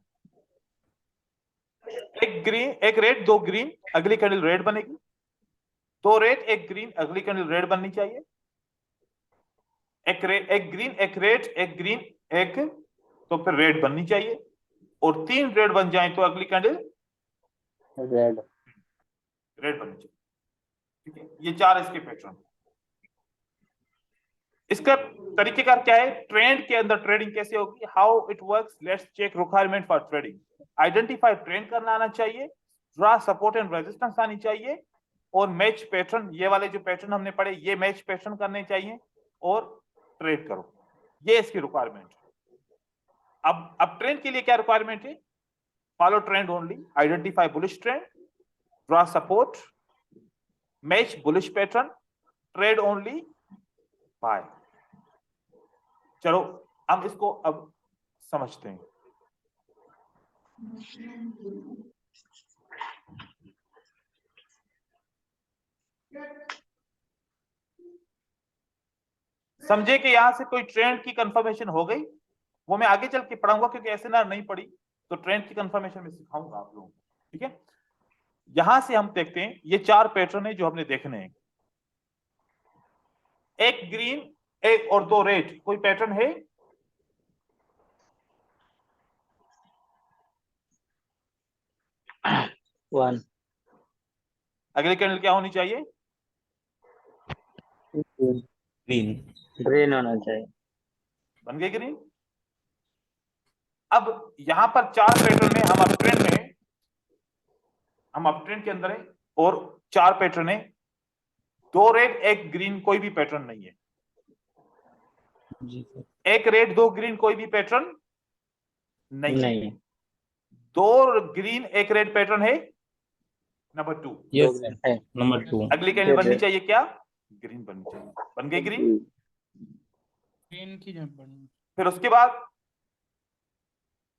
एक ग्रीन, एक रेड, 2 ग्रीन, अगली कैंडल रेड बनेगी। 2 रेड, 1 ग्रीन, अगली कैंडल रेड बननी चाहिए। एक रेड, एक ग्रीन, एक रेड, एक ग्रीन, एक, तो फिर रेड बननी चाहिए। और 3 रेड बन जाए तो अगली कैंडल रेड बननी चाहिए, ठीक है। ये 4 इसके पैटर्न। इसका तरीकेकार क्या है? ट्रेंड के अंदर ट्रेडिंग कैसे होगी? How it works, let's check requirement for trading. Identify, trend करना आना चाहिए, ड्रा सपोर्ट एंड रेजिस्टेंस आनी चाहिए, और मैच पैटर्न, ये वाले जो पैटर्न हमने पढ़े ये मैच पैटर्न करने चाहिए, और ट्रेड करो। ये इसकी रिक्वायरमेंट है। अब ट्रेंड के लिए क्या रिक्वायरमेंट है? Follow trend only, identify bullish trend, draw support, match bullish pattern, trade only, buy. चलो हम इसको अब समझते हैं। समझे कि यहां से कोई ट्रेंड की कंफर्मेशन हो गई? वो मैं आगे चल के पढ़ाऊंगा, क्योंकि ऐसे ना नहीं पढ़ी तो ट्रेंड की कंफर्मेशन में सिखाऊंगा आप लोगों को, ठीक है। यहां से हम देखते हैं, ये 4 पैटर्न है जो हमने देखने हैं। एक ग्रीन, एक और 2 रेड, कोई पैटर्न है? वन। अगली कैंडल क्या होनी चाहिए? ग्रीन। ग्रीन होना चाहिए। बन गई ग्रीन। अब यहां पर 4 पैटर्न है, हम अपट्रेंड में हैं, हम अपट्रेंड के अंदर है, और 4 पैटर्न है। 2 रेड, 1 ग्रीन, कोई भी पैटर्न नहीं है। जी सर। 1 रेड, 2 ग्रीन, कोई भी पैटर्न नहीं है। 2 ग्रीन, 1 रेड पैटर्न है, नंबर 2। Yes sir, number 2। अगली कैंडल बननी चाहिए क्या? ग्रीन बननी चाहिए। बन गई ग्रीन। ग्रीन की जब बनी। फिर उसके बाद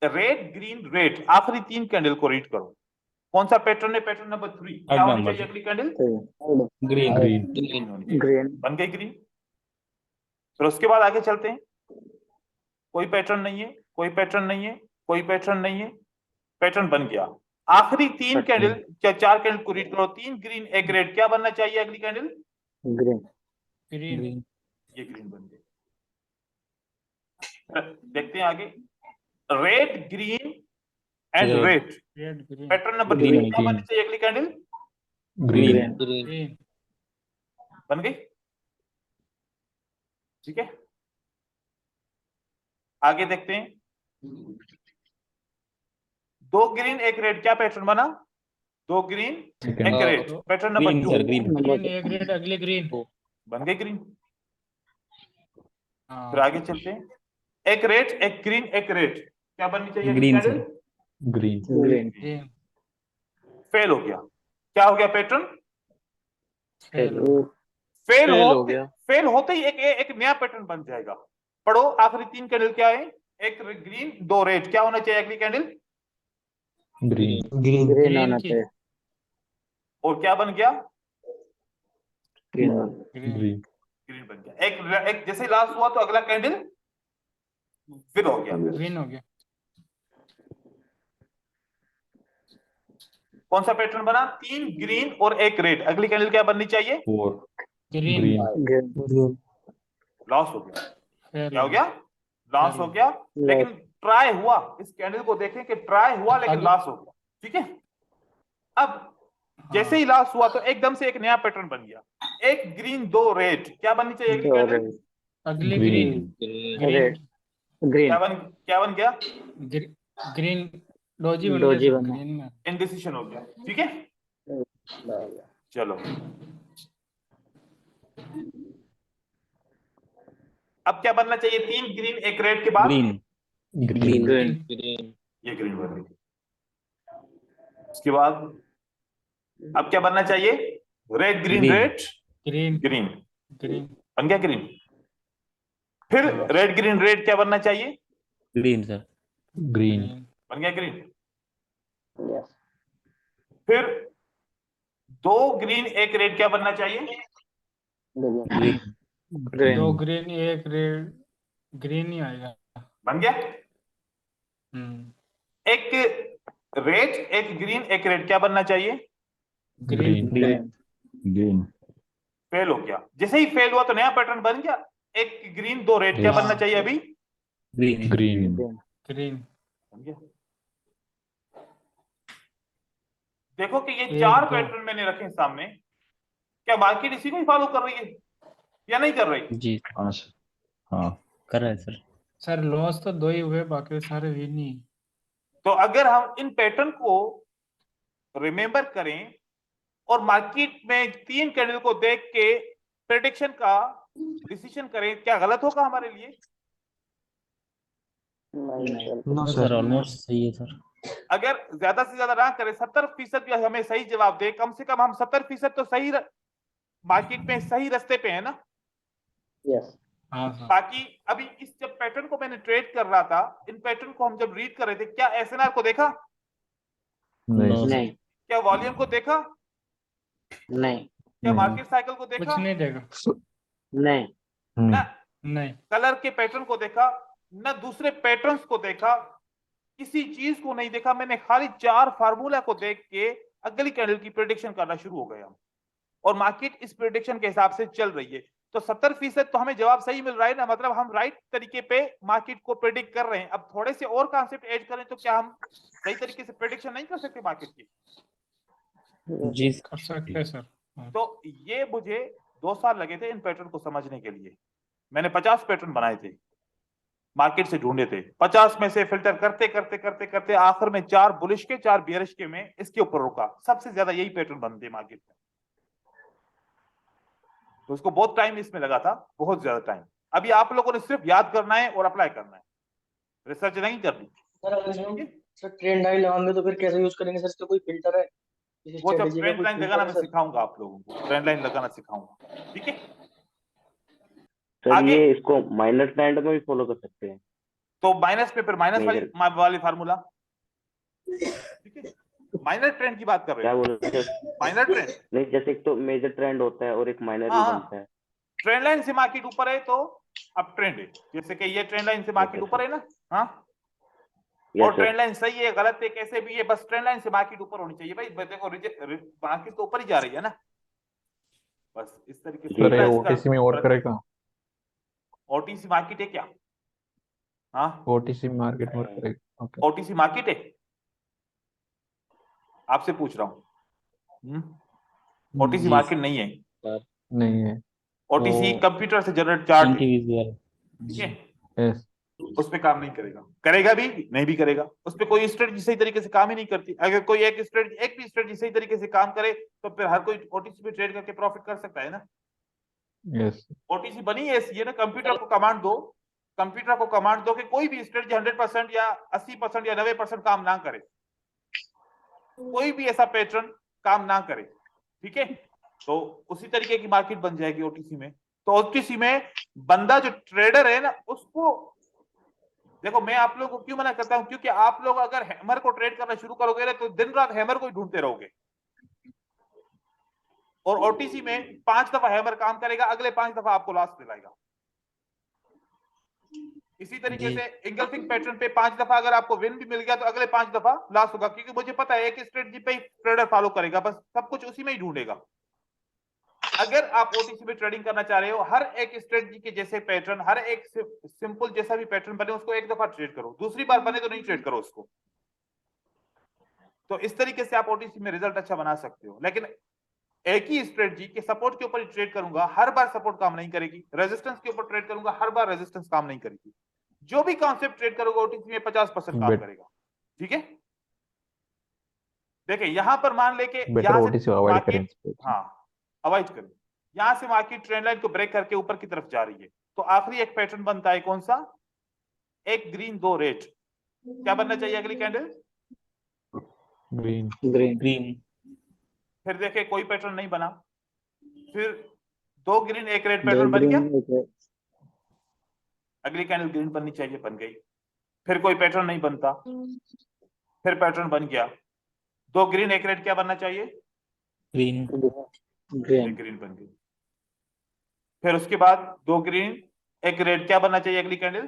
रेड, ग्रीन, रेड, आखिरी 3 कैंडल को रीड करो। कौन सा पैटर्न है? Pattern number 3। क्या होनी चाहिए अगली कैंडल? ग्रीन। ग्रीन। बन गई ग्रीन। फिर उसके बाद आगे चलते हैं। कोई पैटर्न नहीं है, कोई पैटर्न नहीं है, कोई पैटर्न नहीं है, पैटर्न बन गया। आखिरी तीन कैंडल क्या 4 कैंडल को रीड करो, 3 ग्रीन 1 रेड, क्या बनना चाहिए अगली कैंडल? ग्रीन। ग्रीन। ग्रीन ये ग्रीन बन गया। देखते हैं आगे, red green and Red. Red, red green pattern number Green, 3 क्या green. बननी चाहिए अगली कैंडल? Green green. ग्रीन बन गई, ठीक है। आगे देखते हैं, 2 ग्रीन 1 रेड, क्या पैटर्न बना? 2 ग्रीन 1 रेड, दो- pattern number green 2 sir green green एक रेड अगली ग्रीन। बन गई ग्रीन। हाँ फिर आगे चलते हैं, 1 रेड 1 ग्रीन 1 रेड, क्या बननी चाहिए अगली green candle? Sir green green. Green fail हो गया। क्या हो गया पैटर्न? फेल फेल Fail हो होते गया। फेल होते ही एक नया पैटर्न बन जाएगा। पढ़ो, आखिरी 3 कैंडल क्या है? 1 ग्रीन 2 रेड, क्या होना चाहिए अगली कैंडल? ग्रीन ग्रीन ग्रीन आना की। चाहिए। और क्या बन गया? ग्रीन। ग्रीन ग्रीन बन गया। एक जैसे लास्ट हुआ तो अगला कैंडल फिर हो गया। ग्रीन हो गया। कौन सा पैटर्न बना? 3 ग्रीन और 1 रेड, अगली कैंडल क्या बननी चाहिए? 4 green green green. Green loss हो गया। फेल क्या हो गया? लॉस हो गया। लेकिन ट्राई हुआ, इस कैंडल को देखें कि ट्राई हुआ लेकिन अगला- लॉस हो गया, ठीक है। अब जैसे ही लॉस हुआ तो एकदम से एक नया पैटर्न बन गया, 1 ग्रीन 2 रेड, क्या बननी चाहिए अगली कैंडल? अगली green green green. Green green. क्या बन गया? ग्रीन डोजी बन डोजी गया बना। ग्रीन में। इंडिसिशन हो गया, ठीक है। चलो अब क्या बनना चाहिए? 3 ग्रीन 1 रेड के बाद ग्रीन ग्रीन ग्रीन। ग्रीन। ये ग्रीन बन गई। उसके बाद अब क्या बनना चाहिए? Red green Green. Red green green, green बन गया ग्रीन। फिर हाँ। रेड ग्रीन रेड, क्या बनना चाहिए? ग्रीन सर ग्रीन बन गया ग्रीन। फिर 2 ग्रीन 1 रेड, क्या बनना चाहिए? Green green. दो ग्रीन एक रेड ग्रीन ही आएगा। बन गया। हम्म एक रेड 1 ग्रीन 1 रेड, क्या बनना चाहिए? ग्रीन ग्रीन ग्रीन फेल हो गया। जैसे ही फेल हुआ तो नया पैटर्न बन गया, 1 ग्रीन 2 रेड, क्या Yes. बनना चाहिए अभी? ग्रीन ग्रीन ग्रीन बन गया। देखो कि ये एक, 4 दो। पैटर्न मैंने रखे हैं सामने, क्या मार्केट इसी को ही फॉलो कर रही है या नहीं कर रही? जी हाँ सर हाँ कर रहा है सर सर लॉस तो 2 ही हुए बाकी सारे विन ही। तो अगर हम इन पैटर्न को रिमेंबर करें और मार्केट में 3 कैंडल को देख के प्रेडिक्शन का डिसीजन करें, क्या गलत होगा हमारे लिए? नो सर सर ऑलमोस्ट सही है सर अगर ज्यादा से ज्यादा ना करें, 70% भी हमें सही जवाब दे, कम से कम हम 70% तो सही मार्केट में सही रास्ते पे है ना। हाँ हाँ बाकी अभी इस जब पैटर्न को मैंने ट्रेड कर रहा था, इन पैटर्न को हम जब रीड कर रहे थे, क्या एसएनआर को देखा? नो नहीं। क्या वॉल्यूम को देखा? नहीं। क्या मार्केट साइकिल को कुछ देखा? नहीं देगा। नहीं। ना नहीं कलर के पैटर्न को देखा, ना दूसरे पैटर्न्स को देखा, किसी चीज को नहीं देखा। मैंने खाली 4 फार्मूला को देख के अगली कैंडल की प्रेडिक्शन करना शुरू हो गया और मार्केट इस प्रेडिक्शन के हिसाब से चल रही है। तो 70% तो हमें जवाब सही मिल रहा है ना, मतलब हम राइट तरीके पे मार्केट को प्रेडिक्ट कर रहे हैं। अब थोड़े से और कॉन्सेप्ट ऐड करें तो क्या हम सही तरीके से प्रेडिक्शन नहीं कर सकते मार्केट की? जी कर सकते हैं सर। तो ये मुझे 2 साल लगे थे इन पैटर्न को समझने के लिए। मैंने 50 पैटर्न बनाए थे, मार्केट से ढूंढे थे, 50 में से फिल्टर करते करते करते करते आखिर में 4 बुलिश के 4 बियरिश के में इसके ऊपर रुका। सबसे ज्यादा यही पैटर्न बनते मार्केट में, तो उसको बहुत टाइम इसमें लगा था, बहुत ज्यादा टाइम। अभी आप लोगों ने सिर्फ याद करना है और अप्लाई करना है, रिसर्च नहीं करनी। सर अगर हम सर ट्रेंड लाइन लगाएंगे तो फिर कैसे यूज करेंगे सर? इसका कोई फिल्टर है? इस वो जब strategy का ट्रेंड कोई लाइन filter लगाना है मैं सर? सिखाऊंगा आप लोगों को, ट्रेंड लाइन लगाना सिखाऊंगा, ठीक है। सर आगे? ये इसको माइनस ट्रेंड में भी फॉलो कर सकते हैं। तो माइनस पे फिर माइनस Major. वाली फार्मूला, ठीक है। माइनर ट्रेंड की बात कर रहे क्या हैं, बोल रहे हैं? Minor trend. नहीं, जैसे एक तो मेजर ट्रेंड होता है और एक माइनर भी हाँ, बनता है। ट्रेंड लाइन से मार्केट ऊपर है तो अब ट्रेंड है, जैसे कि ये ट्रेंड लाइन से मार्केट Okay, ऊपर है ना। हाँ और सर। ट्रेंड लाइन सही है गलत है कैसे भी है, बस ट्रेंड लाइन से मार्केट ऊपर होनी चाहिए भाई। देखो मार्केट तो ऊपर ही जा रही है ना, बस इस तरीके से जी सर ये इतना सर। इसका ओटीसी में और करेगा? ओटीसी मार्केट है क्या? हाँ ओटीसी मार्केट में और करेगा? ओके। ओटीसी मार्केट है, आपसे पूछ रहा हूँ। ओटीसी जी मार्केट नहीं है। नहीं है। ओटीसी तो कंप्यूटर से जनरेट चार्ट है, इंडिविजुअल ठीक जी है। यस। उस पे काम नहीं करेगा, करेगा भी नहीं भी करेगा, उस पे कोई स्ट्रेटजी सही तरीके से काम ही नहीं करती। अगर कोई एक भी स्ट्रेटजी सही तरीके से काम करे तो फिर हर कोई ओटीसी पे ट्रेड करके प्रॉफिट कर सकता है ना। यस। ओटीसी बनी है ऐसी है ना, कंप्यूटर को कमांड दो, कंप्यूटर को कमांड दो कि कोई भी स्ट्रेटजी 100% या 80% या 90% काम ना करे, कोई भी ऐसा पैटर्न काम ना करे, ठीक है। तो उसी तरीके की मार्केट बन जाएगी ओटीसी में। तो ओटीसी में बंदा जो ट्रेडर है ना उसको देखो, मैं आप लोगों को क्यों मना करता हूं, क्योंकि आप लोग अगर हैमर को ट्रेड करना शुरू करोगे ना तो दिन रात हैमर को ही ढूंढते रहोगे। और ओटीसी में 5 दफा हैमर काम करेगा, अगले 5 दफा आपको लॉस दिलाएगा। इसी तरीके जी से इंगल्फिंग पैटर्न पे 5 दफा अगर आपको विन भी मिल गया तो अगले 5 दफा लॉस होगा, क्योंकि मुझे पता है एक स्ट्रेटजी पे ही ट्रेडर फॉलो करेगा, बस सब कुछ उसी में ही ढूंढेगा। अगर आप ओटीसी में ट्रेडिंग करना चाह रहे हो, हर एक स्ट्रेटजी के जैसे पैटर्न, हर एक सिंपल जैसा भी पैटर्न बने उसको एक दफा ट्रेड करो, दूसरी बार बने तो नहीं ट्रेड करो उसको। तो इस तरीके से आप ओटीसी में रिजल्ट अच्छा बना सकते हो। लेकिन एक ही स्ट्रेटजी के सपोर्ट के ऊपर ही ट्रेड करूंगा, हर बार सपोर्ट काम नहीं करेगी, रेजिस्टेंस के ऊपर ट्रेड करूंगा, हर बार रेजिस्टेंस काम नहीं करेगी। जो भी कॉन्सेप्ट ट्रेड करोगे ओटीसी में 50% काम बेट करेगा, ठीक है। देखिए यहां पर मान लेके बेटर यहां से ओटीसी अवॉइड करें मार्केट, इस पे। हाँ अवॉइड करें, यहां से मार्केट ट्रेंड लाइन को ब्रेक करके ऊपर की तरफ जा रही है, तो आखिरी एक पैटर्न बनता है कौन सा, एक ग्रीन दो रेड। क्या बनना चाहिए अगली कैंडल? ग्रीन। ग्रीन फिर देखे कोई पैटर्न नहीं बना, फिर 2 ग्रीन 1 रेड पैटर्न बन गया, अगली कैंडल ग्रीन बननी चाहिए, बन गई। फिर कोई पैटर्न नहीं बनता, फिर पैटर्न बन गया, 2 ग्रीन 1 रेड, क्या बनना चाहिए? ग्रीन एक ग्रीन बन गई। फिर उसके बाद 2 ग्रीन 1 रेड, क्या बनना चाहिए अगली कैंडल?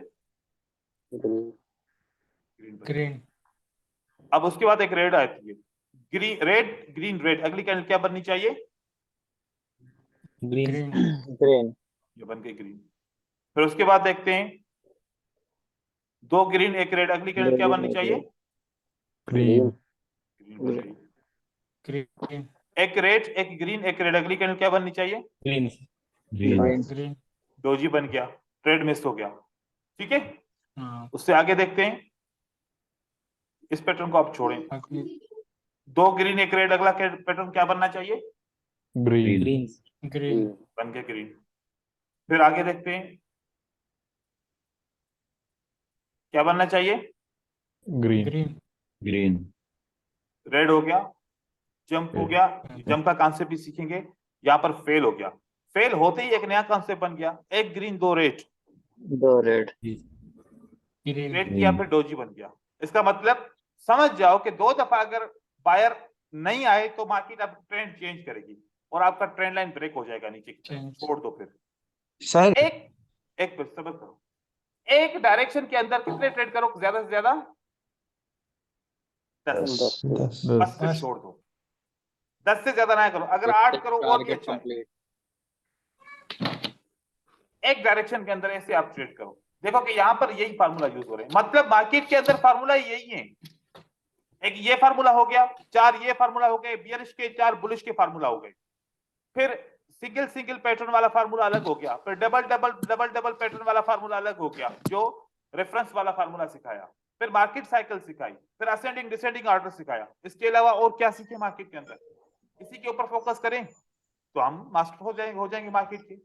ग्रीन बन गई। ग्रीन अब उसके बाद एक रेड आती है, ग्रीन रेड ग्रीन रेड, अगली कैंडल क्या बननी चाहिए? ग्रीन ग्रीन ये बन गई ग्रीन। फिर उसके बाद देखते हैं 2 ग्रीन 1 रेड, अगली कैंडल क्या बननी चाहिए? ग्रीन। ग्रीन बन गई। ग्रीन एक रेड 1 ग्रीन 1 रेड, अगली कैंडल क्या बननी चाहिए? ग्रीन ग्रीन डोजी बन गया, ट्रेड मिस हो गया, ठीक है। हाँ उससे आगे देखते हैं, इस पैटर्न को आप छोड़ें, अगली 2 ग्रीन 1 रेड, अगला पैटर्न क्या बनना चाहिए? ग्रीन। ग्रीन ग्रीन बन गया ग्रीन। फिर आगे देखते हैं क्या बनना चाहिए? ग्रीन। ग्रीन ग्रीन रेड हो गया, जंप हो गया, जंप का कॉन्सेप्ट भी सीखेंगे। यहाँ पर फेल हो गया, फेल होते ही एक नया कॉन्सेप्ट बन गया, एक ग्रीन 2 रेड, ग्रीन रेड किया फिर डोजी बन गया। इसका मतलब समझ जाओ कि 2 दफा अगर बायर नहीं आए तो मार्केट अब ट्रेंड चेंज करेगी और आपका ट्रेंड लाइन ब्रेक हो जाएगा नीचे की तरफ। छोड़ दो फिर सर एक सबर करो, एक डायरेक्शन के अंदर कितने ट्रेड करो ज्यादा से ज्यादा? 10। बस फिर 10 छोड़ दो, 10 से ज्यादा ना करो, अगर 8 करो और भी अच्छा है। एक डायरेक्शन के अंदर ऐसे आप ट्रेड करो। देखो कि यहां पर यही फार्मूला यूज हो रहे हैं, मतलब मार्केट के अंदर फार्मूला यही है। एक ये फार्मूला हो गया, 4 ये फार्मूला हो गए, बियरिश के 4 बुलिश के फार्मूला हो गए। फिर सिंगल सिंगल पैटर्न वाला फार्मूला अलग हो गया, फिर double double double double pattern वाला फार्मूला अलग हो गया, जो रेफरेंस वाला फार्मूला सिखाया। फिर मार्केट साइकिल सिखाई, फिर असेंडिंग डिसेंडिंग ऑर्डर सिखाया। इसके अलावा और क्या सीखे मार्केट के अंदर? इसी के ऊपर फोकस करें तो हम मास्टर हो जाएंगे मार्केट के,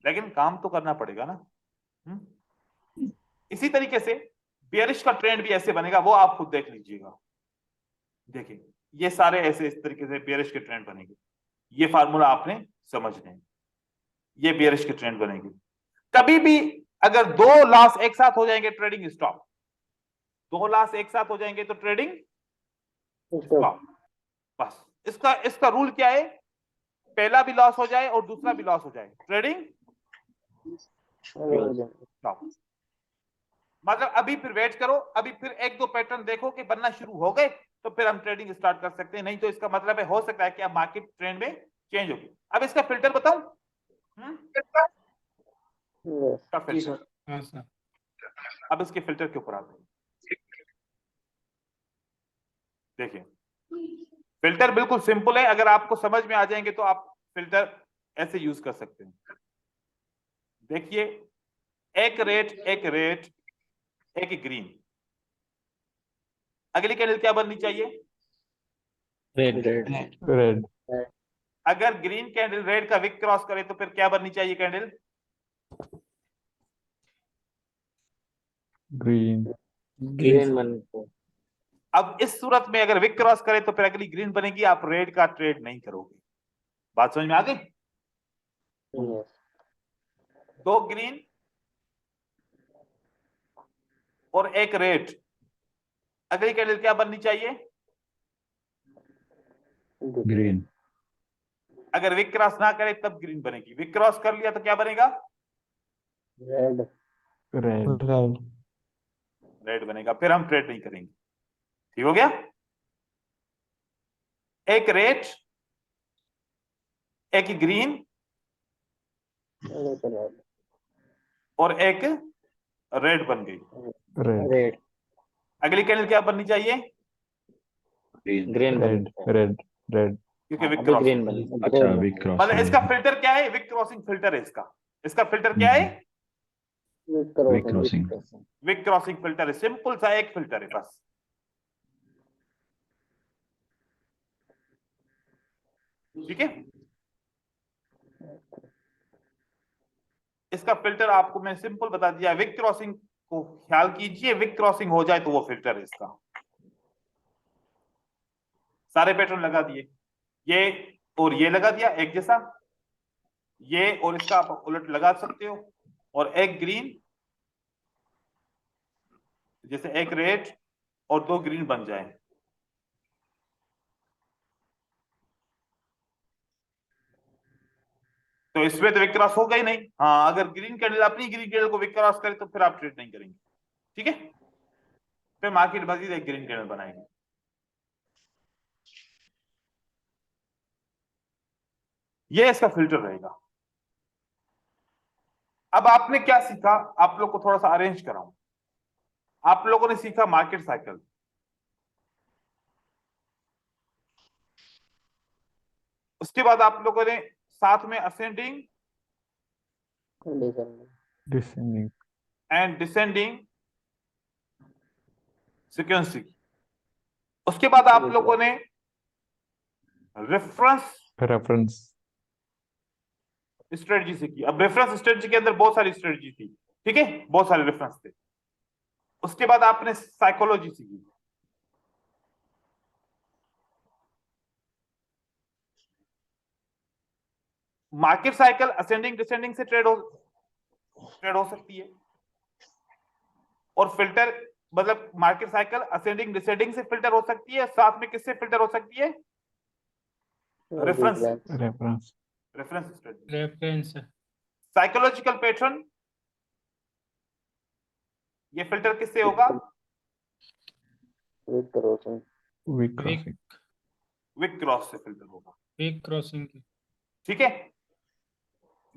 लेकिन काम तो करना पड़ेगा ना। इसी तरीके से बियरिश का ट्रेंड भी ऐसे बनेगा, वो आप खुद देख लीजिएगा। देखिए ये सारे ऐसे इस तरीके से बियरिश के ट्रेंड बनेंगे, ये फार्मूला आपने समझने, ये बियरिश के ट्रेंड बनेंगे। कभी भी अगर 2 लॉस एक साथ हो जाएंगे ट्रेडिंग स्टॉप, 2 लॉस एक साथ हो जाएंगे तो ट्रेडिंग स्टॉप। बस इसका रूल क्या है? पहला भी लॉस हो जाए और दूसरा भी लॉस हो जाए, ट्रेडिंग स्टॉप। मतलब अभी फिर वेट करो, अभी फिर एक दो पैटर्न देखो कि बनना शुरू हो गए तो फिर हम ट्रेडिंग स्टार्ट कर सकते हैं, नहीं तो इसका मतलब है हो सकता है कि अब मार्केट ट्रेंड में चेंज होगी। अब इसका फिल्टर बताऊं? इसका जी फिल्टर, सर। हाँ सर। अब इसके फिल्टर के ऊपर आते हैं। देखिए फिल्टर बिल्कुल सिंपल है, अगर आपको समझ में आ जाएंगे तो आप फिल्टर ऐसे यूज कर सकते हैं। देखिए एक रेड एक ग्रीन, अगली कैंडल क्या बननी चाहिए? रेड रेड अगर ग्रीन कैंडल रेड का विक क्रॉस करे तो फिर क्या बननी चाहिए कैंडल? ग्रीन ग्रीन बनते अब इस सूरत में अगर विक क्रॉस करे तो फिर अगली ग्रीन बनेगी, आप रेड का ट्रेड नहीं करोगे। बात समझ में आ गई? हैं। दो ग्रीन और एक रेड, अगली कैंडल क्या बननी चाहिए? ग्रीन अगर विक क्रॉस ना करे तब ग्रीन बनेगी, विक क्रॉस कर लिया तो क्या बनेगा? रेड रेड रेड रेड बनेगा, फिर हम ट्रेड नहीं करेंगे। ठीक हो गया? एक रेड एक ग्रीन और एक रेड बन गई, रेड रेड अगली कैंडल क्या बननी चाहिए? ग्रीन ग्रीन रेड बनते रेड रेड क्योंकि विक अभी क्रॉस, ग्रीन बने अच्छा विक क्रॉस मतलब इसका फिल्टर क्या है? विक क्रॉसिंग फिल्टर है इसका। इसका फिल्टर क्या है? Wick crossing wick crossing filter है, सिंपल सा एक फिल्टर है बस। ठीक है, इसका फिल्टर आपको मैं सिंपल बता दिया। विक क्रॉसिंग को ख्याल कीजिए, विक क्रॉसिंग हो जाए तो वो फिल्टर है इसका। सारे पैटर्न लगा दिए, ये और ये लगा दिया एक जैसा, ये और इसका आप उलट लगा सकते हो, और एक ग्रीन जैसे एक रेड और दो ग्रीन बन जाए। तो इसमें तो विक क्रॉस होगा ही नहीं। हाँ, अगर ग्रीन कैंडल अपनी ग्रीन कैंडल को विक क्रॉस करे तो फिर आप ट्रेड नहीं करेंगे। ठीक है, फिर मार्केट मजीद एक ग्रीन कैंडल बनाएंगे। ये इसका फिल्टर रहेगा। अब आपने क्या सीखा, आप लोग को थोड़ा सा अरेंज कराऊं। आप लोगों ने सीखा मार्केट साइकिल, उसके बाद आप लोगों ने साथ में ascending descending and descending sequence सीखी। उसके बाद आप लोगों ने रेफरेंस रेफरेंस स्ट्रेटजी सीखी। अब रेफरेंस स्ट्रेटजी के अंदर बहुत सारी स्ट्रेटजी थी, ठीक है, बहुत सारे रेफरेंस थे। उसके बाद आपने साइकोलॉजी सीखी। मार्केट साइकिल असेंडिंग डिसेंडिंग से ट्रेड हो सकती है, और फिल्टर मतलब मार्केट साइकिल असेंडिंग डिसेंडिंग से फिल्टर हो सकती है, साथ में किससे फिल्टर हो सकती है? Reference reference reference strategy. Reference psychological pattern, ये फिल्टर किससे होगा? वीक क्रॉसिंग विक क्रॉस से फिल्टर होगा। वीक क्रॉसिंग की। ठीक है,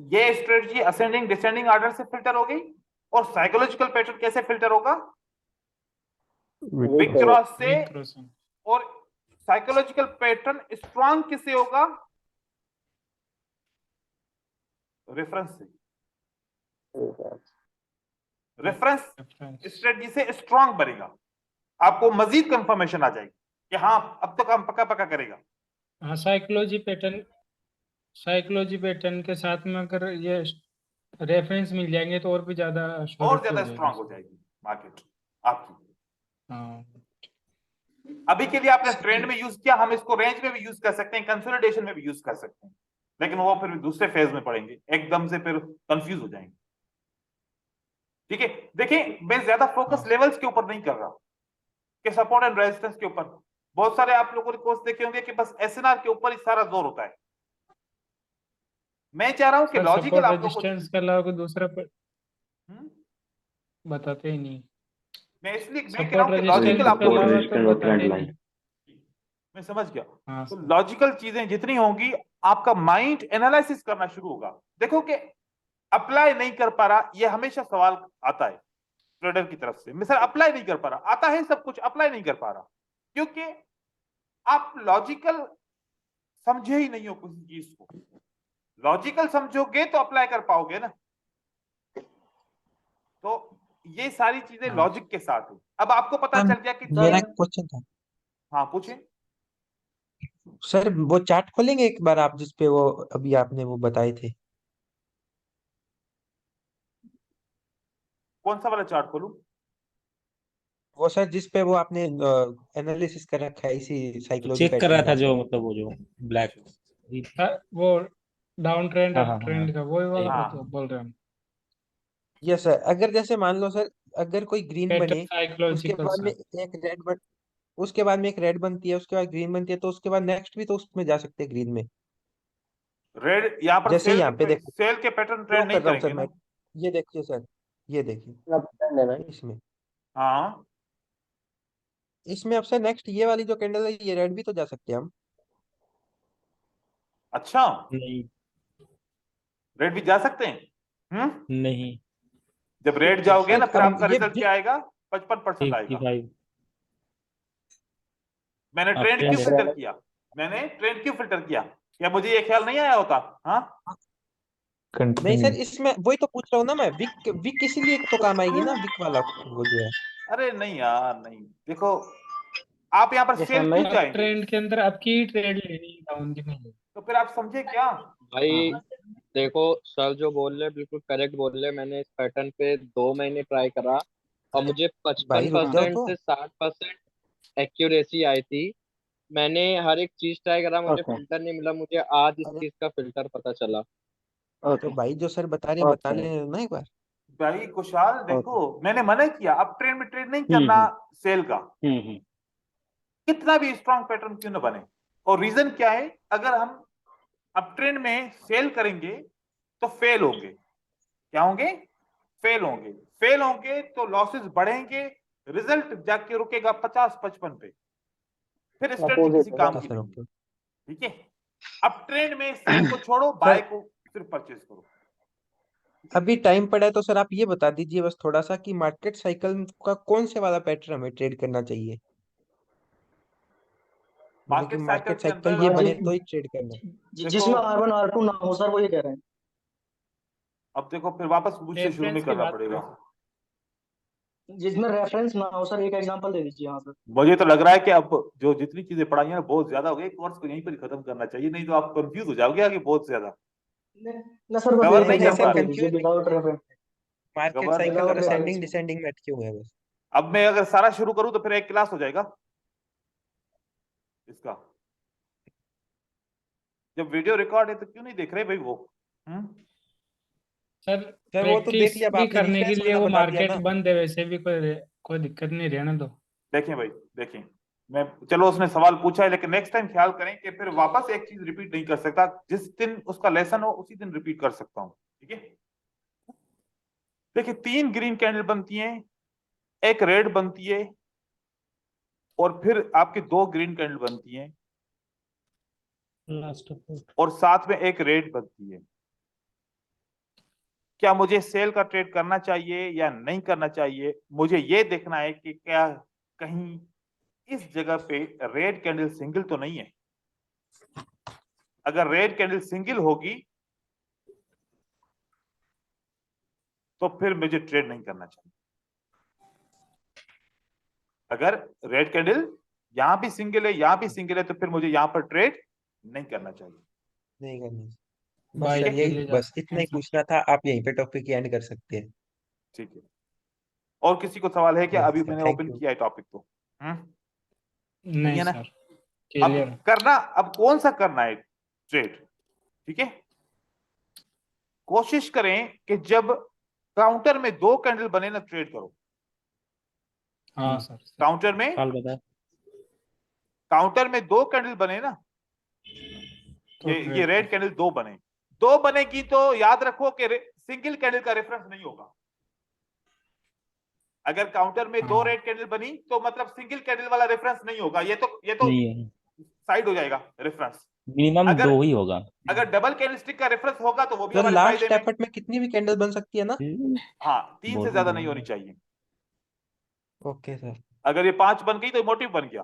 ये स्ट्रेटजी असेंडिंग डिसेंडिंग ऑर्डर से फिल्टर हो गई। और साइकोलॉजिकल पैटर्न कैसे फिल्टर होगा? विक क्रॉस से। वीक क्रॉसिंग और साइकोलॉजिकल पैटर्न स्ट्रांग किससे होगा? रेफरेंस से। रेफरेंस रेफरेंस स्ट्रेटजी से स्ट्रांग बनेगा, आपको मजीद कंफर्मेशन आ जाएगी कि हाँ अब तो काम पक्का पक्का करेगा। हाँ साइकोलॉजी पैटर्न के साथ में अगर ये रेफरेंस मिल जाएंगे तो और भी ज्यादा और श्योरिटी ज्यादा हो जाएगी स्ट्रांग हो जाएगी मार्केट आपकी। हाँ अभी के लिए आपने ट्रेंड में यूज किया, हम इसको रेंज में भी यूज कर सकते हैं, कंसोलिडेशन में भी यूज कर सकते हैं, लेकिन वो फिर दूसरे फेज में पड़ेंगे, एकदम से फिर कंफ्यूज हो जाएंगे। ठीक है, देखिए मैं ज्यादा फोकस लेवल्स के ऊपर नहीं कर रहा कि सपोर्ट एंड रेजिस्टेंस के ऊपर। बहुत सारे आप लोगों ने कोर्स देखे होंगे कि बस एसएनआर के ऊपर ही सारा जोर होता है। मैं चाह रहा हूं कि लॉजिकल सपोर्ट आप लोगों को रेजिस्टेंस के अलावा कोई दूसरा हम्म? बताते ही नहीं। मैं इसलिए मैं कह सपोर्ट रहा हूँ कि रेजिस्टेंस लॉजिकल का आपको प्रभाव समझ- तो बता दीजिए। मैं समझ गया। हाँ तो सर। लॉजिकल चीजें जितनी होंगी आपका माइंड एनालिसिस करना शुरू होगा। देखो कि अप्लाई नहीं कर पा रहा, ये हमेशा सवाल आता है ट्रेडर की तरफ से, मैं सर अप्लाई नहीं कर पा रहा, आता है सब कुछ, अप्लाई नहीं कर पा रहा क्योंकि आप लॉजिकल समझे ही नहीं हो किसी चीज को। लॉजिकल समझोगे तो अप्लाई कर पाओगे ना। तो ये सारी चीजें हाँ। लॉजिक के साथ है। अब आपको पता हाँ, चल गया कि मेरा एक क्वेश्चन था हाँ पूछे। सर, वो चार्ट खोलेंगे एक बार आप, जिसपे वो अभी आपने वो बताए थे? कौन सा वाला चार्ट खोलूं? वो सर जिसपे वो आपने एनालिसिस कर रखा है इसी साइकोलॉजी चेक कर रहा पैटर्न था का। जो मतलब वो जो ब्लैक। वो डाउन ट्रेंड हाँ अप हाँ ट्रेंड हाँ का वही वाला हाँ। बोल रहे हैं। यस सर, अगर जैसे मान लो सर, अगर कोई ग्रीन पैटर्न बने, उसके साइकोलॉजिकल बाद में सर। एक रेड बन उसके बाद में एक रेड बनती है, उसके बाद ग्रीन बनती है, तो उसके बाद नेक्स्ट भी तो उसमें जा सकते हैं ग्रीन में। रेड यहाँ पर जैसे यहाँ पे देखो, सेल के पैटर्न ड्रॉ ट्रेड नहीं कर रहा हूँ सर करेंगे मैं। ना। ये देखिए सर, ये देखिए अब ट्रेंड है ना। इसमें हाँ इसमें अब सर नेक्स्ट ये वाली जो कैंडल है, ये रेड भी तो जा सकते हैं हम। अच्छा, नहीं रेड भी जा सकते हैं। नहीं जब रेड जाओगे ना सर फिर अब आपका ये रिजल्ट क्या आएगा? 55% आएगा। 85 मैंने आप ट्रेंड क्यों ट्रेंड फिल्टर किया? मैंने ट्रेंड क्यों फिल्टर किया? क्या मुझे ये ख्याल नहीं आया होता? हाँ नहीं सर, Continue. इसमें वही तो पूछ रहा हूँ ना मैं, विक विक इसीलिए तो काम आएगी ना, विक वाला वो जो है। अरे नहीं यार, नहीं देखो, आप यहाँ पर जैसे सेल मैं क्यों अब जाएंगे? ट्रेंड के अंदर आपकी ही ट्रेड लेनी है, डाउन की नहीं है। तो फिर आप समझे क्या? भाई देखो, सर जो बोल रहे हैं बिल्कुल करेक्ट बोल रहे हैं। मैंने इस पैटर्न पे 2 महीने ट्राई करा और मुझे भाई रुक जाओ 55% तो। से 60% एक्यूरेसी आई थी। मैंने हर एक चीज ट्राई करा, मुझे ओके फिल्टर नहीं मिला। मुझे आज इस अरे चीज का फिल्टर पता चला। तो ओके भाई जो सर बता रहे हैं बता ओके लेना ना एक बार। भाई कुशाल ओके देखो, मैंने मना किया अब ट्रेड में ट्रेड नहीं करना सेल का, हम्म कितना भी स्ट्रॉन्ग पैटर्न क्यों ना बने। और रीजन क्या है? अगर हम अब ट्रेंड में सेल करेंगे तो फेल होंगे। क्या होंगे? फेल होंगे। फेल होंगे तो लॉसेस बढ़ेंगे, रिजल्ट जाके रुकेगा 50-55 पे, फिर स्ट्रेटजी किसी अपोजिट काम होगा। ओके की सर, नहीं है। ओके ठीक है, अब ट्रेंड में सेल को छोड़ो, बाय सर। को सिर्फ परचेज करो। अभी टाइम पड़ा है तो सर आप ये बता दीजिए बस थोड़ा सा कि मार्केट साइकिल का कौन से वाला पैटर्न हमें ट्रेड करना चाहिए, मतलब कि मार्केट साइकिल मार्केट के साइकिल ये अंदर बने तो ही ट्रेड करना है। देखो, जिसमें R1 R2 ना हो सर, वो ये कह रहे हैं। अब देखो फिर वापस मुझसे शुरू नहीं रेफरेंस की करना बात पड़ेगा। करो। जिसमें रेफरेंस ना हो सर, एक एग्जांपल दे दीजिए यहाँ सर। मुझे तो लग रहा है कि अब जो जितनी चीजें पढ़ाई है ना बहुत ज्यादा हो गई, कोर्स को यहीं पर ही खत्म करना चाहिए, नहीं तो आप कंफ्यूज हो जाओगे आगे बहुत ज्यादा। ना सर, बस कवर एक नहीं कर जैसे पा एग्जांपल दे रहे, दीजिए confuse without reference. Market cover नहीं साइकिल कर और विदाउट पा असेंडिंग रेफरेंस। डिसेंडिंग में अटके हुए हैं बस। अब मैं अगर सारा शुरू करूं तो फिर एक क्लास हो जाएगा इसका। जब वीडियो रिकॉर्ड है तो क्यों नहीं देख रहे भाई वो? सर सर वो तो देख प्रैक्टिस लिया, अब भी आपने करने के रिफ्रेश लिए वाला वो बता दिया मार्केट ना। बंद है, वैसे भी कोई दिक्कत नहीं, रहने दो। देखें भाई, देखें, मैं चलो उसने सवाल पूछा है लेकिन नेक्स्ट टाइम ख्याल करें कि फिर वापस एक चीज रिपीट नहीं कर सकता। जिस दिन उसका लेसन हो उसी दिन रिपीट कर सकता हूं। ठीक है, देखिए 3 ग्रीन कैंडल बनती हैं, एक रेड बनती है और फिर आपकी 2 ग्रीन कैंडल बनती हैं लास्ट और साथ में एक रेड बनती है। क्या मुझे सेल का ट्रेड करना चाहिए या नहीं करना चाहिए? मुझे ये देखना है कि क्या कहीं इस जगह पे रेड कैंडल सिंगल तो नहीं है। अगर रेड कैंडल सिंगल होगी तो फिर मुझे ट्रेड नहीं करना चाहिए। अगर रेड कैंडल यहां भी सिंगल है, यहां भी सिंगल है, तो फिर मुझे यहां पर ट्रेड नहीं करना चाहिए। नहीं करनी। बस बाई सर के यही, लिए जा बस सकते इतना हैं ही सर। पूछना था, आप यहीं पे टॉपिक एंड कर सकते हैं। ठीक है, और किसी को सवाल है क्या? यस अभी सर, मैंने थैंक ओपन यू। किया है टॉपिक तो नहीं नहीं है ना। सर, अब क्लियर। करना, अब कौन सा करना है ट्रेड? ठीक है, कोशिश करें कि जब काउंटर में 2 कैंडल बने ना, ट्रेड करो। हाँ सर। काउंटर में, साल बता। काउंटर में 2 कैंडल बने ना, तो ये ट्रेड रेड कैंडल 2 बनेगी तो याद रखो कि सिंगल कैंडल का रेफरेंस नहीं होगा। अगर काउंटर में दो हाँ। रेड कैंडल बनी तो मतलब सिंगल कैंडल वाला रेफरेंस नहीं होगा, ये तो नहीं है, साइड हो जाएगा रेफरेंस। मिनिमम अगर 2 ही होगा। अगर डबल कैंडलस्टिक का रेफरेंस होगा तो वो भी सर हमारे लास्ट फायदे में। एफर्ट में कितनी भी कैंडल बन सकती है ना? हाँ, 3 से ज्यादा नहीं होनी चाहिए। Okay sir. अगर ये 5 बन गई तो मोटिव बन गया।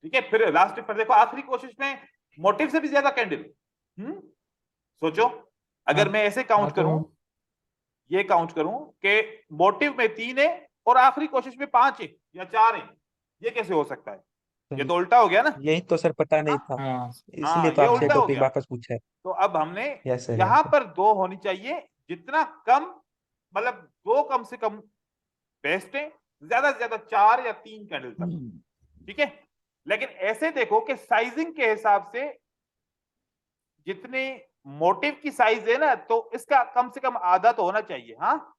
ठीक है, फिर लास्ट पर देखो, आखिरी कोशिश में मोटिव से भी ज्यादा कैंडल। सोचो, अगर हाँ, मैं ऐसे काउंट हाँ, तो करूं, ये काउंट करूं कि मोटिव में 3 है और आखिरी कोशिश में 5 है या 4 है, ये कैसे हो सकता है? ये तो उल्टा हो गया ना। यही तो सर पता नहीं था, हाँ इसलिए तो ये आपसे उल्टा हो टॉपिक गया। वापस पूछा है। तो अब हमने यस सर, यहां यस सर। पर 2 होनी चाहिए, जितना कम मतलब 2 कम से कम बेस्ट है, ज्यादा से ज्यादा 4 या 3 कैंडल तक। ठीक है, लेकिन ऐसे देखो कि साइजिंग के हिसाब से जितने मोटिव की साइज है ना, तो इसका कम से कम आधा तो होना चाहिए। हाँ,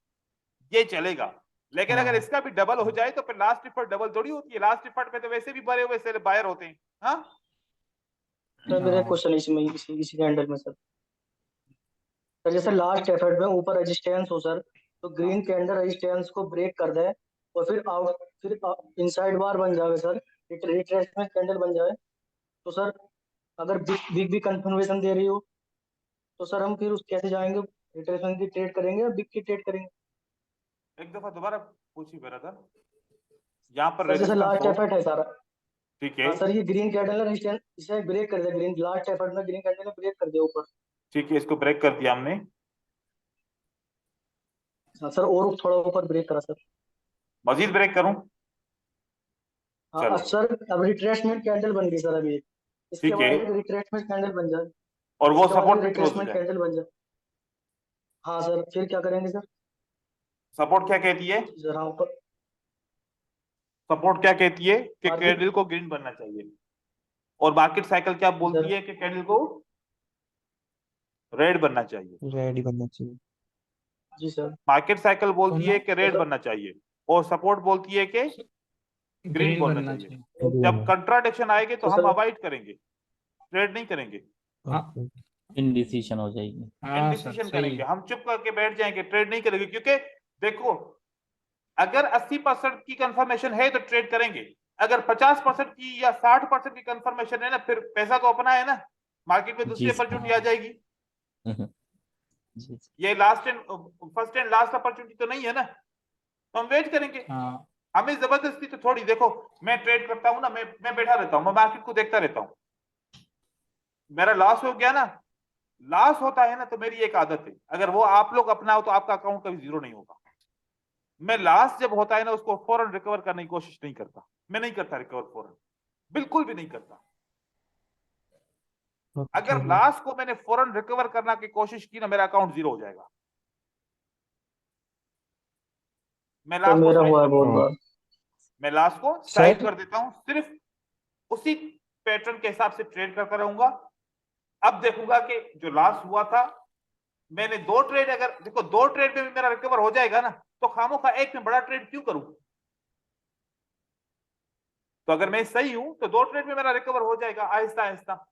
ये चलेगा। लेकिन अगर हाँ। इसका भी डबल हो जाए तो फिर लास्ट इफर्ट डबल थोड़ी होती है। लास्ट इफर्ट में तो वैसे भी भरे हुए सेल बायर होते हैं। हाँ, सर मेरा हाँ। क्वेश्चन इसमें इसी कैंडल में सर जैसे लास्ट एफर्ट में ऊपर रेजिस्टेंस हो सर, तो ग्रीन कैंडल रेजिस्टेंस को ब्रेक कर दे और फिर इनसाइड बार बन जाए सर, रिट्रेसमेंट कैंडल बन जाए, तो सर अगर बिग बिग कंफर्मेशन दे रही हो तो सर हम फिर उस कैसे जाएंगे? रिट्रेसमेंट की ट्रेड करेंगे या बिग की ट्रेड करेंगे? एक दफा दोबारा पूछिए मेरा था। यहाँ पर सर जैसे रेजिस्टेंस लास्ट हो, एफर्ट है सारा। ठीक है, हाँ सर, ये ग्रीन कैंडल रेजिस्टेंस इसे ब्रेक कर दिया, ग्रीन लास्ट एफर्ट में ग्रीन कैंडल ने ब्रेक कर दिया ऊपर। ठीक है, इसको ब्रेक कर दिया हमने। हाँ सर, और थोड़ा ऊपर ब्रेक करा सर। मजीद ब्रेक करूं? हाँ चलो, अब सर अब रिट्रेसमेंट कैंडल बन गई सर अभी एक। इसके ठीक बाद है, एक रिट्रेसमेंट कैंडल बन जाए, और वो इसके बाद सपोर्ट एक पे क्लोज हो रिट्रेसमेंट जाए। कैंडल बन जाए। हाँ सर, फिर क्या करेंगे सर? सपोर्ट क्या कहती है? सर हाँ ऊपर सपोर्ट क्या कहती है कि मार्केट कैंडल को ग्रीन बनना चाहिए, और मार्केट साइकिल क्या बोलती सर है कि कैंडल को रेड बनना चाहिए। रेडी बनना चाहिए। जी सर। मार्केट साइकिल बोलती सुनो, है कि रेड सर बनना चाहिए, और सपोर्ट बोलती है कि ग्रीन ग्रीन बनना बनना चाहिए। चाहिए। जब कंट्राडिक्शन आएंगे तो तो हम सर अवॉइड करेंगे, ट्रेड नहीं करेंगे, हाँ। ओके। इनडिसीजन हो जाएगी। हाँ सर, इंडिसीजन सही करेंगे, है। हम चुप करके बैठ जाएंगे, ट्रेड नहीं करेंगे। क्योंकि देखो, अगर 80% की कंफर्मेशन है तो ट्रेड करेंगे, अगर 50% की या 60% की कंफर्मेशन है ना, फिर पैसा तो अपना है ना, मार्केट में दूसरी जी अपॉर्चुनिटी आ जाएगी। जी। ये last and first and last opportunity तो नहीं है ना, तो हम वेट करेंगे। हाँ हमें जबरदस्ती तो थोड़ी, देखो मैं ट्रेड करता हूं ना, मैं बैठा रहता हूं, मैं मार्केट को देखता रहता हूं, मेरा लॉस हो गया ना, लॉस होता है ना, तो मेरी एक आदत है, अगर वो आप लोग अपनाओ तो आपका अकाउंट कभी जीरो नहीं होगा। मैं लॉस जब होता है ना, उसको फौरन रिकवर करने की कोशिश नहीं करता, मैं नहीं करता रिकवर फौरन, बिल्कुल भी नहीं करता। अगर लॉस को मैंने फौरन रिकवर करने की कोशिश की ना, मेरा अकाउंट जीरो हो जाएगा। मैं सर लॉस को मेरा साइड हुआ है कर बहुत देता बार। हूं, मैं लॉस को साइड सर कर देता हूं, सिर्फ उसी पैटर्न के हिसाब से ट्रेड करता रहूंगा। अब देखूंगा कि जो लॉस हुआ था, मैंने 2 ट्रेड, अगर देखो 2 ट्रेड में भी मेरा रिकवर हो जाएगा ना, तो खामोखा एक में बड़ा ट्रेड क्यों करूं? तो अगर मैं सही हूं तो 2 ट्रेड में मेरा रिकवर हो जाएगा आहिस्ता आहिस्ता।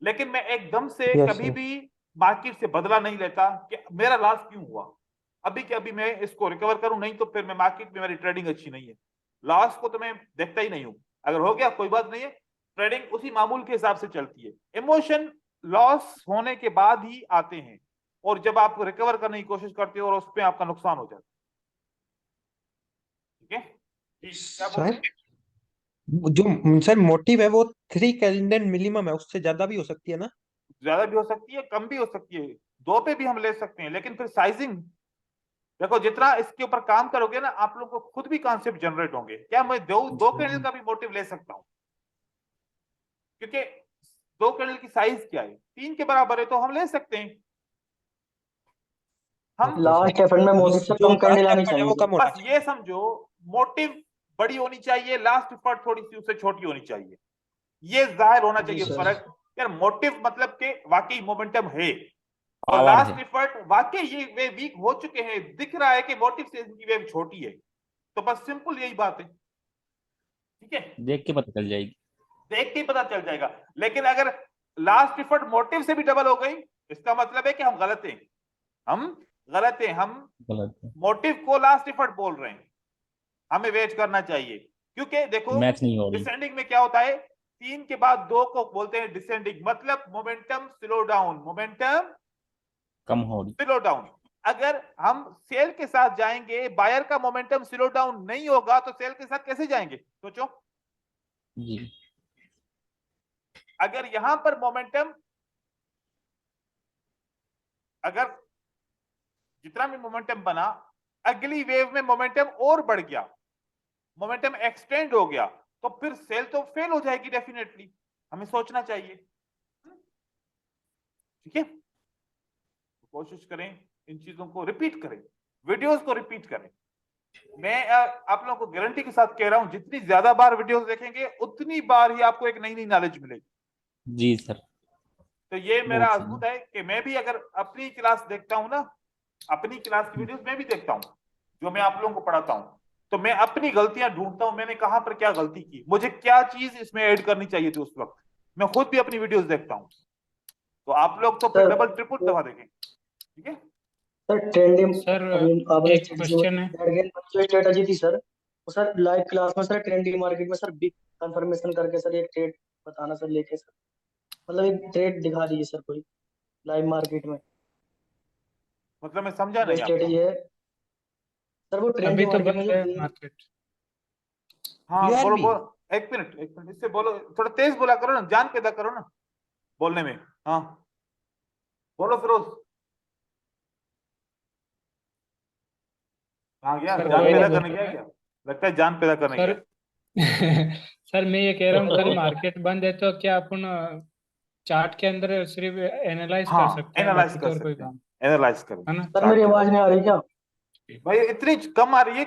लेकिन मैं एकदम से यस कभी सर। भी मार्केट से बदला नहीं लेता कि मेरा लॉस क्यों हुआ, अभी के अभी मैं इसको रिकवर करूं, नहीं तो फिर मैं मार्केट में मेरी ट्रेडिंग अच्छी नहीं है। लॉस को तो मैं देखता ही नहीं हूं, अगर हो गया कोई बात नहीं है, ट्रेडिंग उसी मामूल के हिसाब से चलती है। इमोशन लॉस होने के बाद ही आते हैं, और जब आप रिकवर करने की कोशिश करते हो और उसमें आपका नुकसान हो जाता है। ठीक है, क्या बोल रहे सर हैं? जो सर मोटिव है वो 3 कैलेंडर मिनिमम है, उससे ज्यादा भी हो सकती है ना? ज्यादा भी हो सकती है, कम भी हो सकती है, 2 पे भी हम ले सकते हैं, लेकिन फिर साइजिंग देखो, जितना इसके ऊपर काम करोगे ना, आप लोगों को खुद भी कॉन्सेप्ट जनरेट होंगे। क्या मैं दो कैंडल का भी मोटिव ले सकता हूं? क्योंकि 2 कैंडल की साइज क्या है, 3 के बराबर है, तो हम ले सकते हैं। हम लास्ट एफर्ट में मोटिव से जो कम कैंडल लास्ट आनी एफर्ट है चाहिए वो सर। कम होना बस ये समझो, मोटिव बड़ी होनी चाहिए, लास्ट एफर्ट थोड़ी सी उससे छोटी होनी चाहिए, ये जाहिर होना जी चाहिए सर। फर्क। यार मोटिव मतलब के वाकई मोमेंटम है, और पावर लास्ट है। एफर्ट वाकई ये वे वीक हो चुके हैं, दिख रहा है कि मोटिव से इनकी वेव छोटी है, तो बस सिंपल यही बात है। ठीक है, देख के पता चल जाएगी। देख के ही पता चल जाएगा। लेकिन अगर लास्ट एफर्ट मोटिव से भी डबल हो गई, इसका मतलब है कि हम गलत हैं, हम गलत है, हम गलत है, मोटिव को लास्ट एफर्ट बोल रहे हैं, हमें वेट करना चाहिए, क्योंकि देखो मैच नहीं हो रही। डिसेंडिंग में क्या होता है, 3 के बाद 2 को बोलते हैं डिसेंडिंग, मतलब मोमेंटम स्लो डाउन, मोमेंटम कम हो रही। Slow down. अगर हम सेल के साथ जाएंगे, बायर का मोमेंटम स्लो डाउन नहीं होगा, तो सेल के साथ कैसे जाएंगे, सोचो। जी अगर यहां पर मोमेंटम, अगर जितना भी मोमेंटम बना, अगली वेव में मोमेंटम और बढ़ गया, मोमेंटम एक्सटेंड हो गया, तो फिर सेल तो फेल हो जाएगी डेफिनेटली, हमें सोचना चाहिए। ठीक है, कोशिश करें इन चीजों को रिपीट करें, वीडियोस को रिपीट करें। मैं आप लोगों को गारंटी के साथ कह रहा हूं, जितनी ज्यादा बार वीडियोस देखेंगे उतनी बार ही आपको एक नई नई नॉलेज मिलेगी। जी सर। तो ये मेरा बहुत सही। अद्भुत है कि मैं भी अगर अपनी क्लास देखता हूं ना, अपनी क्लास की वीडियोस मैं भी देखता हूं, जो मैं आप लोगों को पढ़ाता हूं, तो मैं अपनी गलतियां ढूंढता हूं, मैंने कहां पर क्या गलती की, मुझे क्या चीज इसमें ऐड करनी चाहिए थी उस वक्त। मैं खुद भी अपनी वीडियोस देखता हूं, तो आप लोग तो फिर सर, डबल ट्रिपल दफा देखें। ठीक है सर ट्रेंडिंग, सर अभी आपने एक क्वेश्चन है। जो स्ट्रेटजी थी सर, वो सर लाइव क्लास में सर ट्रेंडिंग मार्केट में सर बिग कंफर्मेशन करके सर एक ट्रेड बताना सर, लेके सर मतलब एक ट्रेड दिखा दीजिए सर कोई लाइव मार्केट में, मतलब मैं समझा जो नहीं स्ट्रेटजी आपको। है सर, वो अभी ट्रेंडिंग तो मार्केट में बंद जो है green- मार्केट। हाँ बोलो URB बोलो, एक मिनट इससे बोलो, थोड़ा तेज बोला करो ना, जान पैदा करो ना बोलने में। हाँ बोलो फिरोज। हाँ गया, सर जान कोई पैदा नहीं करने बोल गया रहा है। क्या, लगता है जान पैदा करने सर गया। सर मैं ये कह रहा हूँ, कल मार्केट बंद है तो क्या अपन चार्ट के अंदर सिर्फ एनालाइज कर हाँ सकते हैं, एनालाइज बाकी तो कर और कोई सकते हैं, काम एनालाइज करें। है ना। सर मेरी आवाज नहीं आ रही क्या? भाई इतनी कम आ रही है,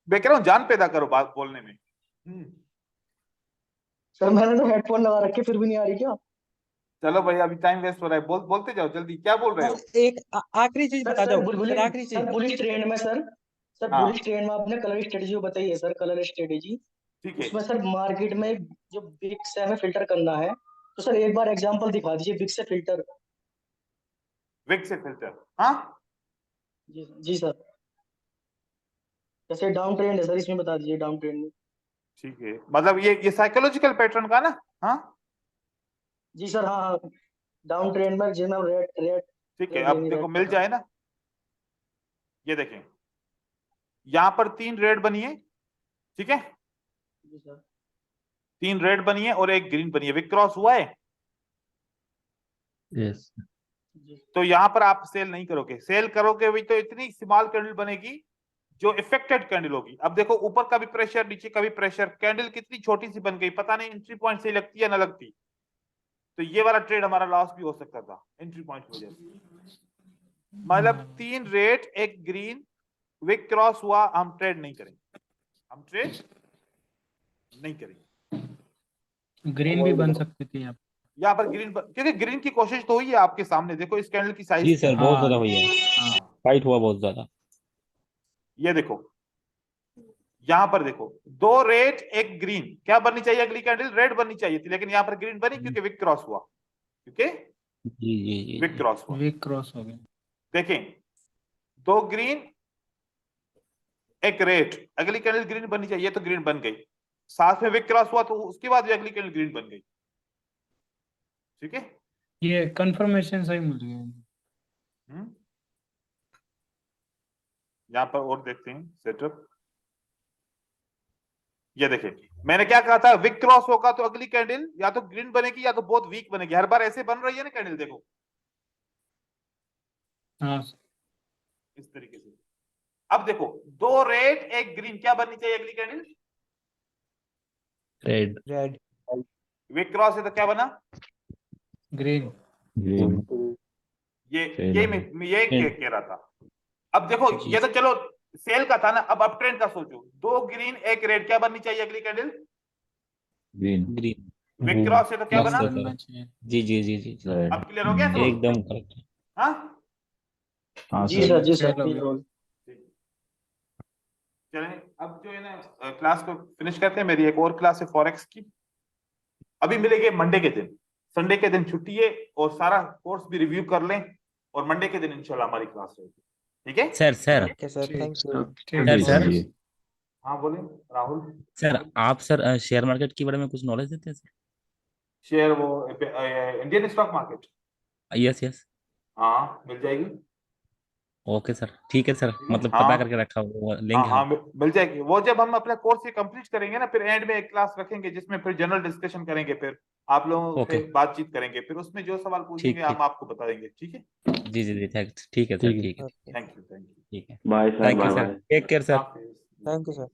मैं कह रहा हूँ जान पैदा करो बात बोलने में। सर मैंने तो हेडफोन लगा रखे, फिर भी नहीं आ रही क्या? चलो भाई अभी टाइम वेस्ट हो रहा है, बोलते जाओ जल्दी, क्या बोल रहे हो। एक आखिरी चीज सर बता सर दो बुलबुली, सर, आखिरी चीज। सर बुलिश ट्रेंड में सर, सर हाँ बुलिश ट्रेंड में आपने कलर स्ट्रेटजी बताई है सर, कलर स्ट्रेटजी ठीक है, उसमें सर मार्केट में जो बिक्स है हमें फिल्टर करना है, तो सर एक बार एग्जांपल दिखा दीजिए बिक्स से फिल्टर। विक से फिल्टर। हाँ जी सर, जैसे डाउन ट्रेंड है सर, इसमें बता दीजिए डाउन ट्रेंड में। ठीक है, मतलब ये साइकोलॉजिकल पैटर्न का ना। हाँ जी सर, हाँ हाँ, डाउन ट्रेंड में जिसमें रेड रेड ठीक है, रेड अब लेनी, देखो रेड मिल जाए ना, ये देखें यहां पर 3 रेड बनी है, ठीक है, जी सर, 3 रेड बनी है और एक ग्रीन बनी है, विक क्रॉस हुआ है। Yes. जी तो यहां पर आप सेल नहीं करोगे, सेल करोगे भी तो इतनी स्मॉल कैंडल बनेगी जो इफेक्टेड कैंडल होगी। अब देखो ऊपर का भी प्रेशर, नीचे का भी प्रेशर, कैंडल कितनी छोटी सी बन गई, पता नहीं एंट्री पॉइंट से लगती है ना लगती। तो ये वाला ट्रेड हमारा लॉस भी हो सकता था एंट्री पॉइंट की वजह से। मतलब 3 रेड एक ग्रीन, विक क्रॉस हुआ, हम ट्रेड नहीं करेंगे, हम ट्रेड नहीं करेंगे। ग्रीन भी बन सकती थी आप। यहाँ पर ग्रीन, क्योंकि ग्रीन की कोशिश तो हुई है आपके सामने, देखो इस कैंडल की साइज जी क्या सर, है। बहुत हाँ ज्यादा हुई है, हाँ फाइट हुआ बहुत ज्यादा। ये देखो, यहां पर देखो 2 रेड एक ग्रीन, क्या बननी चाहिए अगली कैंडल, रेड बननी चाहिए थी, लेकिन यहां पर ग्रीन बनी क्योंकि विक क्रॉस हुआ, क्योंकि जी जी जी विक जी। क्रॉस हुआ। वीक क्रॉस हो गया। देखें 2 ग्रीन एक रेड, अगली कैंडल ग्रीन बननी चाहिए तो ग्रीन बन गई, साथ में विक क्रॉस हुआ तो उसके बाद भी अगली कैंडल ग्रीन बन गई। ठीक है, ये कंफर्मेशन सही मिल गया। यहां पर और देखते हैं सेटअप। ये देखें मैंने क्या कहा था, विक क्रॉस होगा तो अगली कैंडल या तो ग्रीन बनेगी या तो बहुत वीक बनेगी, हर बार ऐसे बन रही है ना कैंडल, देखो हाँ इस तरीके से। अब देखो 2 रेड एक ग्रीन, क्या बननी चाहिए अगली candle, Red. Red. Wick cross है तो क्या बना, ग्रीन। Green. ये मैं ये कह रहा था। अब देखो जी ये तो चलो सेल का था ना, अब अप ट्रेंड का सोचो, 2 ग्रीन एक रेड, क्या बननी चाहिए अगली candle, Green. Green. Wick cross है तो क्या Yes, बना। sir. बनना चाहिए। जी जी जी जी जी। Red. अब क्लियर हो गया फिरोज। एकदम करेक्ट। हाँ हाँ जी सर. सर, जी सर, चलो चलें अब जो है ना क्लास को फिनिश करते हैं, मेरी एक और क्लास है फॉरेक्स की, अभी मिलेंगे मंडे के दिन, संडे के दिन छुट्टी है और सारा कोर्स भी रिव्यू कर लें और मंडे के दिन इंशाल्लाह हमारी क्लास रहेगी। ठीक है सर ओके सर, ठीक थैंक यू। ठीक सर है सर जी हाँ बोलिए राहुल। सर आप सर शेयर मार्केट के बारे में कुछ नॉलेज देते हैं सर? शेयर वो Indian stock market, yes yes. हाँ मिल जाएगी। ओके सर, ठीक है सर, मतलब हाँ पता करके रखा हुआ हाँ लेंगे हाँ हम। मिल जाएगी। वो जब हम अपना कोर्स ये कंप्लीट करेंगे ना, फिर एंड में एक क्लास रखेंगे जिसमें फिर जनरल डिस्कशन करेंगे, फिर आप लोगों ओके, से बातचीत करेंगे, फिर उसमें जो सवाल पूछेंगे ठीक हम ठीक। आपको बता देंगे। ठीक है, जी जी जी, ठीक है सर, ठीक है। ठीक है ओके, थैंक यू। ठीक है। Bye sir, thank you bye sir, bye. Take care sir. Thank you sir.